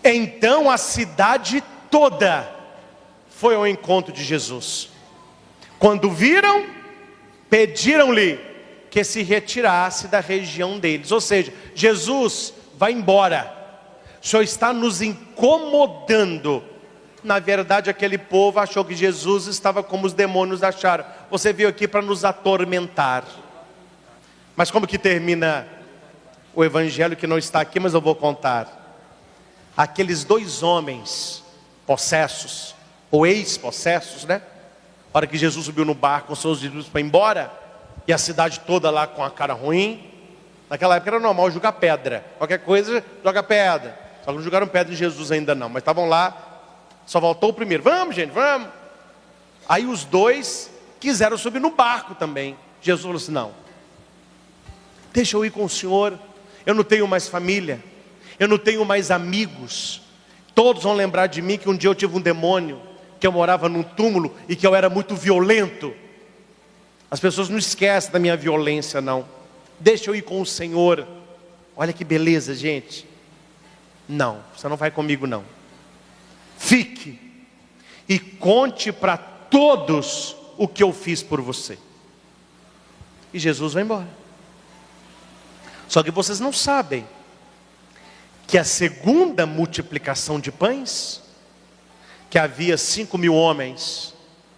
Então a cidade toda foi ao encontro de Jesus. Quando viram, pediram-lhe que se retirasse da região deles. Ou seja, Jesus, vai embora. O Senhor está nos incomodando. Na verdade, aquele povo achou que Jesus estava como os demônios acharam. Você veio aqui para nos atormentar. Mas como que termina o evangelho, que não está aqui, mas eu vou contar. Aqueles 2 homens possessos, ou ex-possessos, né? A hora que Jesus subiu no barco com seus discípulos para ir embora, e a cidade toda lá com a cara ruim. Naquela época era normal jogar pedra. Qualquer coisa, joga pedra. Só que não jogaram pedra em Jesus ainda não, mas estavam lá. Só voltou o primeiro. Vamos, gente, vamos. Aí os 2 quiseram subir no barco também. Jesus falou assim: não, deixa eu ir com o Senhor. Eu não tenho mais família, eu não tenho mais amigos. Todos vão lembrar de mim que um dia eu tive um demônio, que eu morava num túmulo e que eu era muito violento. As pessoas não esquecem da minha violência não. Deixa eu ir com o Senhor. Olha que beleza, gente. Não, você não vai comigo não. Fique e conte para todos o que eu fiz por você. E Jesus vai embora. Só que vocês não sabem que a segunda multiplicação de pães, que havia 5.000 homens,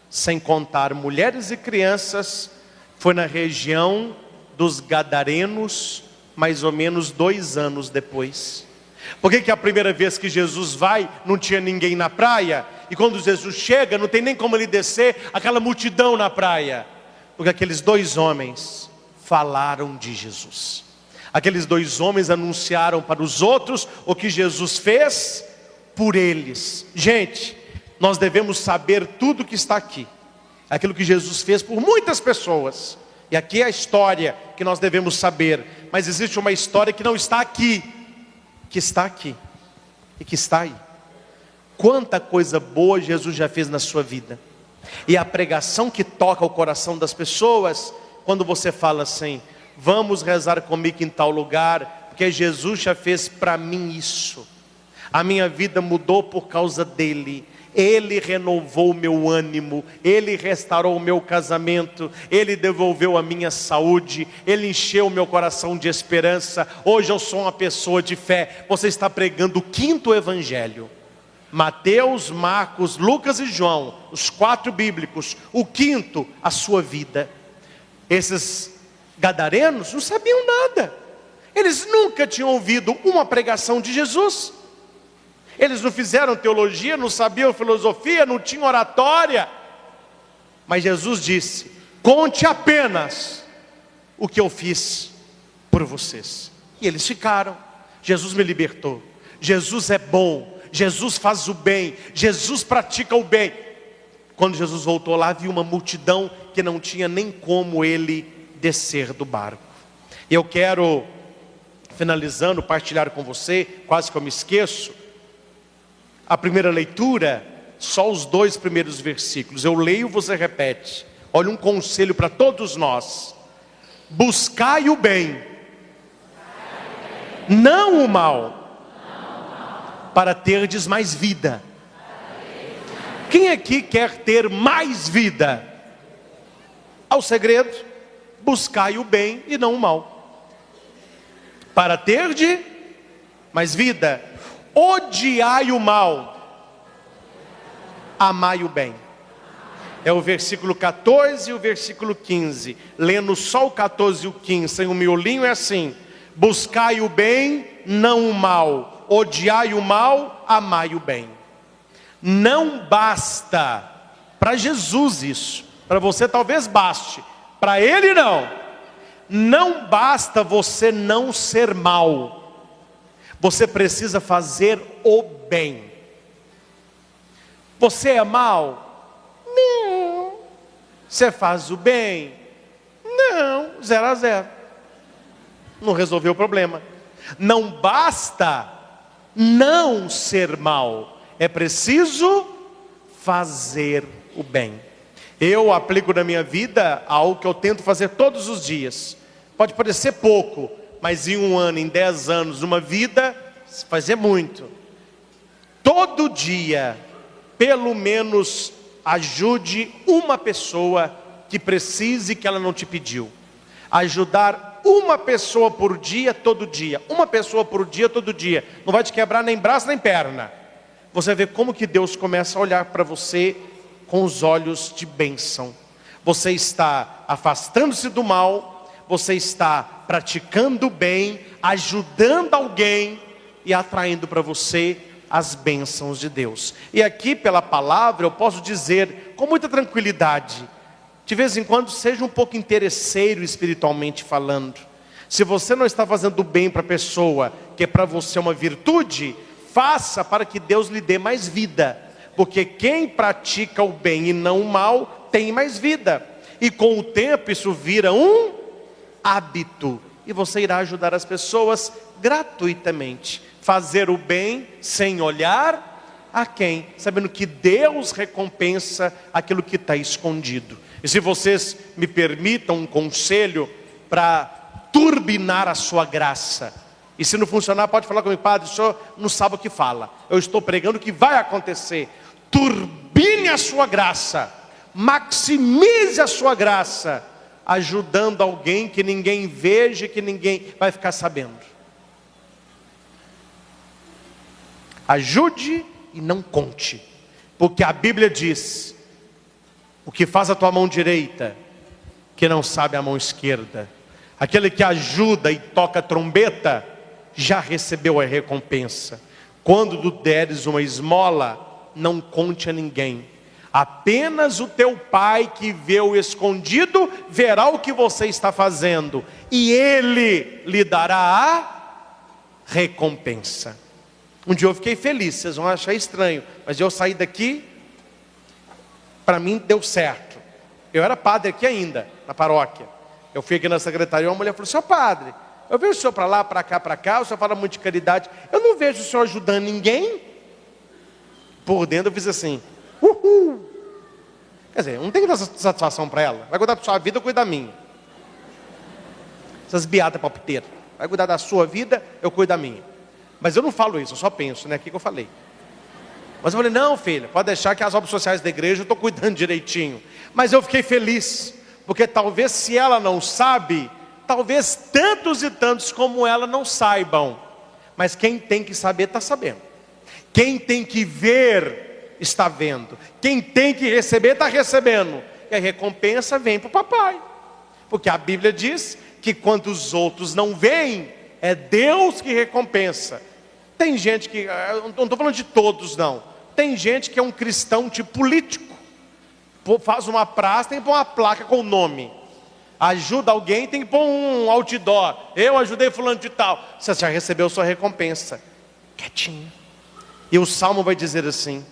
sem contar mulheres e crianças, foi na região dos Gadarenos, mais ou menos 2 anos depois. Por que a primeira vez que Jesus vai, não tinha ninguém na praia? E quando Jesus chega, não tem nem como ele descer, aquela multidão na praia. Porque aqueles 2 homens falaram de Jesus. Aqueles 2 homens anunciaram para os outros o que Jesus fez por eles. Gente, nós devemos saber tudo que está aqui. Aquilo que Jesus fez por muitas pessoas. E aqui é a história que nós devemos saber. Mas existe uma história que não está aqui, que está aqui e que está aí. Quanta coisa boa Jesus já fez na sua vida. E a pregação que toca o coração das pessoas, quando você fala assim: vamos rezar comigo em tal lugar, porque Jesus já fez para mim isso. A minha vida mudou por causa dele. Ele renovou o meu ânimo, Ele restaurou o meu casamento, Ele devolveu a minha saúde, Ele encheu o meu coração de esperança. Hoje eu sou uma pessoa de fé. Você está pregando o 5º evangelho. Mateus, Marcos, Lucas e João, os 4 bíblicos. O 5º, a sua vida. Esses gadarenos não sabiam nada. Eles nunca tinham ouvido uma pregação de Jesus. Eles não fizeram teologia, não sabiam filosofia, não tinham oratória. Mas Jesus disse: conte apenas o que eu fiz por vocês. E eles ficaram. Jesus me libertou. Jesus é bom. Jesus faz o bem. Jesus pratica o bem. Quando Jesus voltou lá, viu uma multidão que não tinha nem como ele descer do barco. Eu quero, finalizando, partilhar com você, quase que eu me esqueço. A primeira leitura, só os 2 primeiros versículos. Eu leio, você repete. Olha, um conselho para todos nós: buscai o bem, não o mal, para terdes mais vida. Quem aqui quer ter mais vida? Ao segredo: buscai o bem e não o mal, para terdes mais vida. Odiai o mal, amai o bem. É o versículo 14 e o versículo 15. Lendo só o 14 e o 15, sem o miolinho, é assim: buscai o bem, não o mal. Odiai o mal, amai o bem. Não basta para Jesus isso. Para você talvez baste, para ele não. Não basta você não ser mal, você precisa fazer o bem. Você é mal? Não. Você faz o bem? Não. 0 a 0. Não resolveu o problema. Não basta não ser mal, é preciso fazer o bem. Eu aplico na minha vida algo que eu tento fazer todos os dias. Pode parecer pouco, mas em 1 ano, em 10 anos, uma vida, fazer muito. Todo dia, pelo menos, ajude uma pessoa que precise, que ela não te pediu. Ajudar uma pessoa por dia, todo dia. Uma pessoa por dia, todo dia. Não vai te quebrar nem braço, nem perna. Você vê como que Deus começa a olhar para você com os olhos de bênção. Você está afastando-se do mal, você está praticando o bem, ajudando alguém e atraindo para você as bênçãos de Deus. E aqui pela palavra eu posso dizer com muita tranquilidade, de vez em quando seja um pouco interesseiro espiritualmente falando. Se você não está fazendo o bem para a pessoa, que é para você uma virtude, faça para que Deus lhe dê mais vida. Porque quem pratica o bem e não o mal, tem mais vida. E com o tempo isso vira um hábito. E você irá ajudar as pessoas gratuitamente. Fazer o bem sem olhar a quem? Sabendo que Deus recompensa aquilo que está escondido. E se vocês me permitam um conselho para turbinar a sua graça. E se não funcionar, pode falar comigo, padre, o senhor não sabe o que fala. Eu estou pregando o que vai acontecer. Turbine a sua graça, maximize a sua graça, ajudando alguém que ninguém veja, que ninguém vai ficar sabendo. Ajude e não conte, porque a Bíblia diz: o que faz a tua mão direita, que não sabe a mão esquerda. Aquele que ajuda e toca a trombeta, já recebeu a recompensa. Quando tu deres uma esmola, não conte a ninguém. Apenas o teu pai que vê o escondido, verá o que você está fazendo. E ele lhe dará a recompensa. Um dia eu fiquei feliz, vocês vão achar estranho, mas eu saí daqui, para mim deu certo. Eu era padre aqui ainda, na paróquia. Eu fui aqui na secretaria, uma mulher falou: seu padre, eu vejo o senhor para lá, para cá, o senhor fala muito de caridade, eu não vejo o senhor ajudando ninguém. Por dentro eu fiz assim, uhul. Quer dizer, não tem que dar satisfação para ela. Vai cuidar da sua vida, eu cuido da minha. Essas beatas palpiteiras. Vai cuidar da sua vida, eu cuido da minha. Mas eu não falo isso, eu só penso, né? Aqui que eu falei. Mas eu falei: não, filha, pode deixar que as obras sociais da igreja eu estou cuidando direitinho. Mas eu fiquei feliz, porque talvez se ela não sabe, talvez tantos e tantos como ela não saibam. Mas quem tem que saber, está sabendo. Quem tem que ver, está vendo. Quem tem que receber, está recebendo. E a recompensa vem para o papai. Porque a Bíblia diz que quando os outros não veem, é Deus que recompensa. Tem gente que, eu não estou falando de todos não. Tem gente que é um cristão tipo político. Faz uma praça, tem que pôr uma placa com o nome. Ajuda alguém, tem que pôr um outdoor. Eu ajudei fulano de tal. Você já recebeu sua recompensa. Quietinho. E o Salmo vai dizer assim: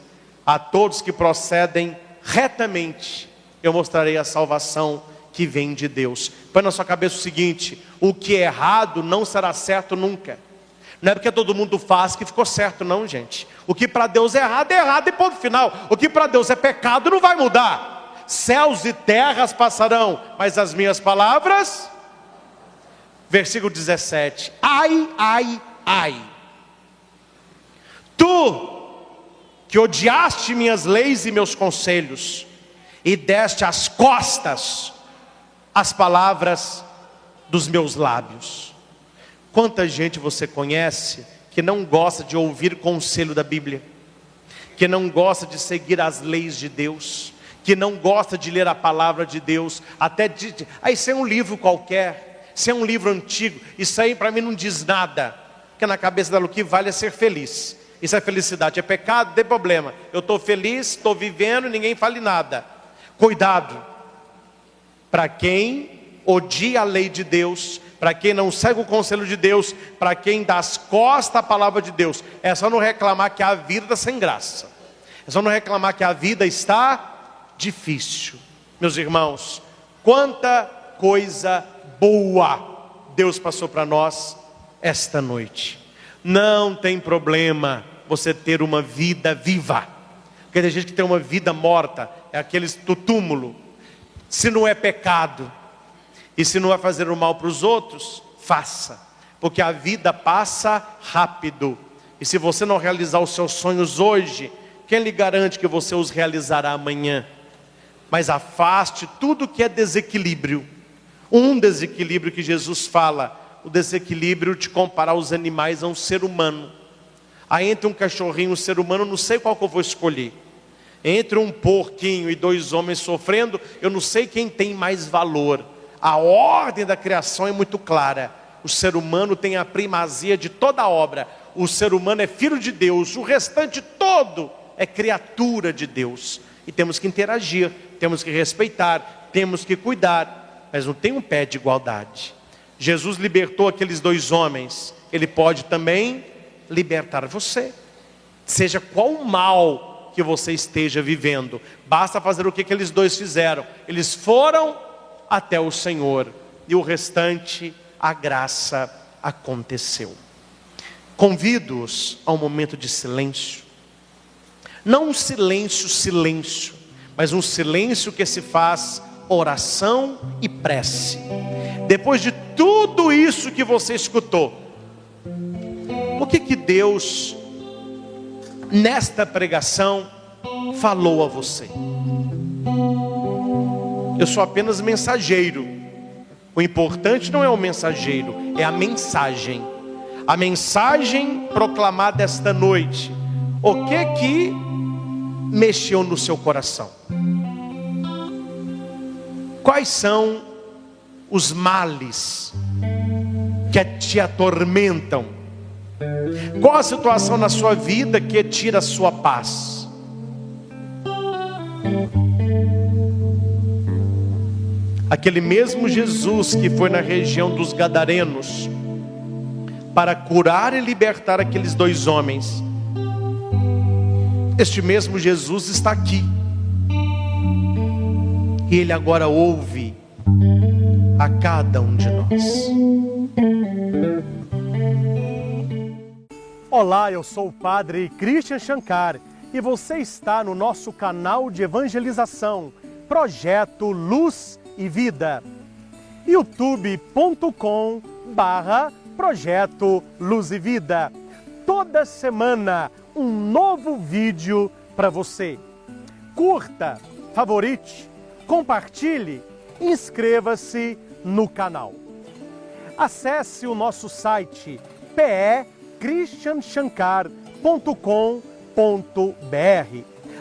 a todos que procedem retamente, eu mostrarei a salvação que vem de Deus. Põe na sua cabeça o seguinte: o que é errado não será certo nunca. Não é porque todo mundo faz que ficou certo não, gente. O que para Deus é errado e ponto final. O que para Deus é pecado não vai mudar. Céus e terras passarão, mas as minhas palavras... Versículo 17. Ai, ai, ai. Tu, que odiaste minhas leis e meus conselhos, e deste as costas às palavras dos meus lábios. Quanta gente você conhece que não gosta de ouvir conselho da Bíblia, que não gosta de seguir as leis de Deus, que não gosta de ler a palavra de Deus, isso é um livro qualquer, isso é um livro antigo, isso aí para mim não diz nada, porque na cabeça dela o que vale é ser feliz. Isso é felicidade, é pecado, não tem problema. Eu estou feliz, estou vivendo, ninguém fale nada. Cuidado, para quem odia a lei de Deus, para quem não segue o conselho de Deus, para quem dá as costas à palavra de Deus. É só não reclamar que a vida está sem graça. É só não reclamar que a vida está difícil. Meus irmãos, quanta coisa boa Deus passou para nós esta noite. Não tem problema você ter uma vida viva. Porque tem gente que tem uma vida morta, é aqueles do túmulo. Se não é pecado, e se não vai fazer o mal para os outros, faça. Porque a vida passa rápido. E se você não realizar os seus sonhos hoje, quem lhe garante que você os realizará amanhã? Mas afaste tudo que é desequilíbrio. Um desequilíbrio que Jesus fala, o desequilíbrio de comparar os animais a um ser humano. Aí entre um cachorrinho e um ser humano, não sei qual que eu vou escolher. Entre um porquinho e dois homens sofrendo, eu não sei quem tem mais valor. A ordem da criação é muito clara. O ser humano tem a primazia de toda a obra. O ser humano é filho de Deus. O restante todo é criatura de Deus. E temos que interagir, temos que respeitar, temos que cuidar. Mas não tem um pé de igualdade. Jesus libertou aqueles dois homens. Ele pode também libertar você. Seja qual o mal que você esteja vivendo. Basta fazer o que aqueles dois fizeram. Eles foram até o Senhor, e o restante, a graça aconteceu. Convido-os a um momento de silêncio. Não um silêncio, mas um silêncio que se faz oração e prece. Depois de tudo isso que você escutou, o que Deus, nesta pregação, falou a você? Eu sou apenas mensageiro. O importante não é o mensageiro, é a mensagem. A mensagem proclamada esta noite. O que mexeu no seu coração? Quais são os males que te atormentam? Qual a situação na sua vida que tira a sua paz? Aquele mesmo Jesus que foi na região dos Gadarenos para curar e libertar aqueles dois homens, este mesmo Jesus está aqui. E Ele agora ouve a cada um de nós. Olá, eu sou o Padre Christian Shankar e você está no nosso canal de evangelização, Projeto Luz e Vida, youtube.com/Projeto Luz e Vida. Toda semana um novo vídeo para você. Curta, favorite, compartilhe, inscreva-se no canal. Acesse o nosso site christianshankar.com.br.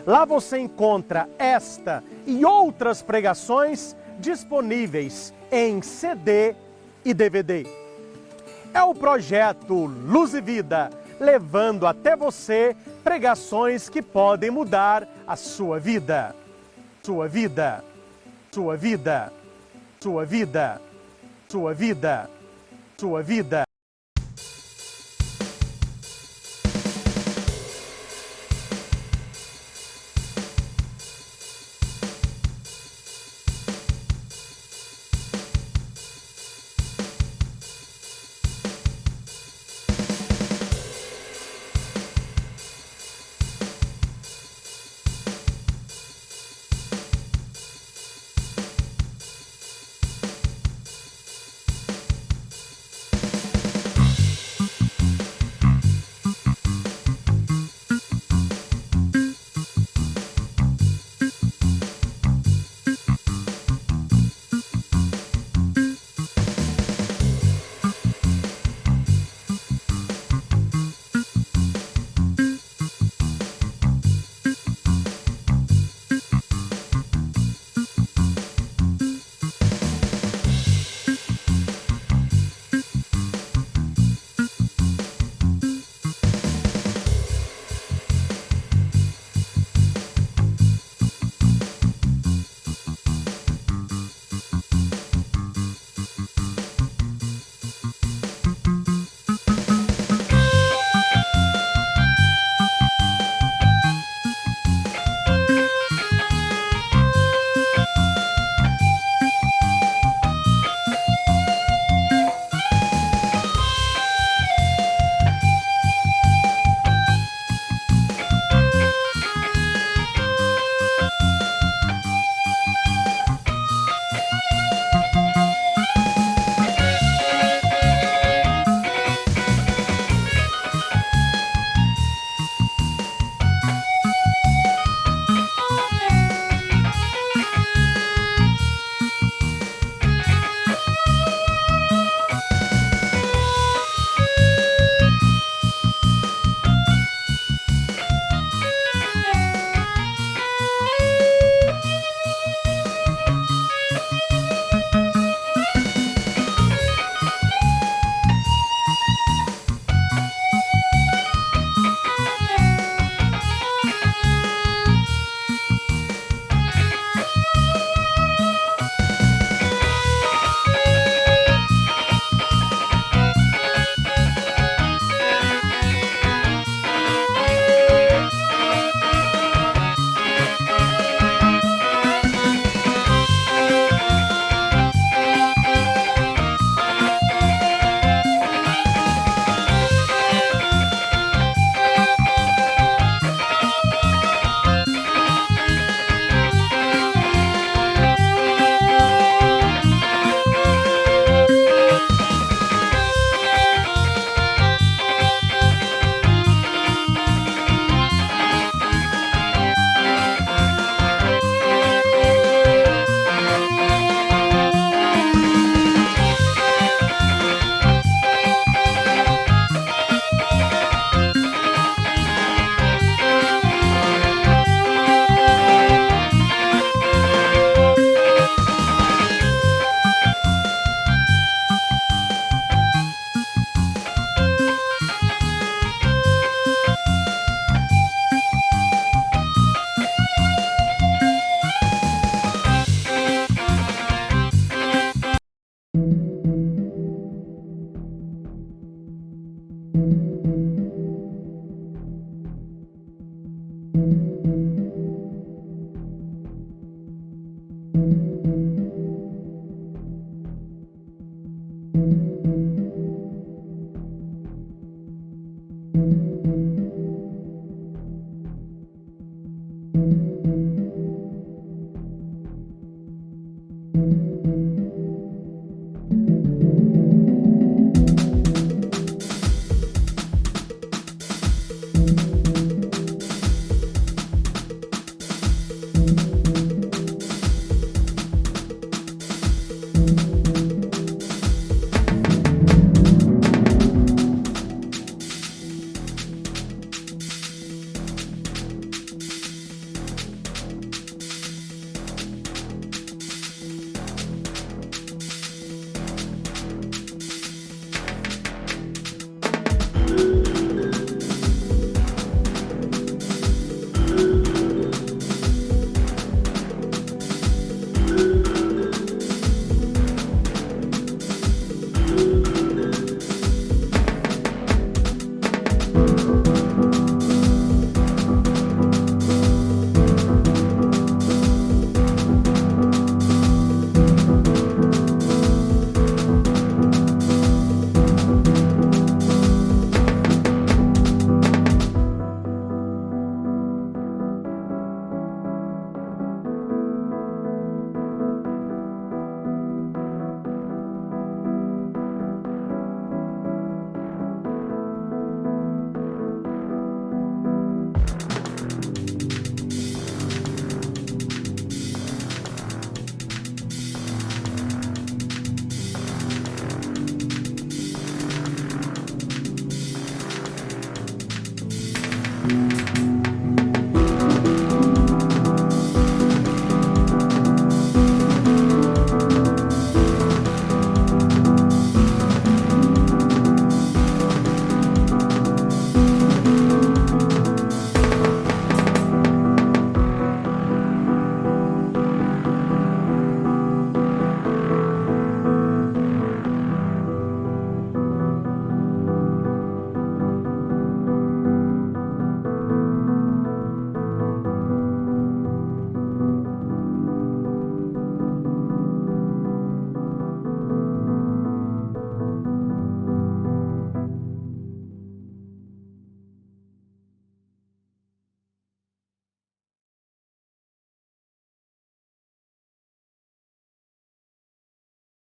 Lá você encontra esta e outras pregações disponíveis em CD e DVD. É o projeto Luz e Vida, levando até você pregações que podem mudar a sua vida. Sua vida, sua vida, sua vida, sua vida, sua vida.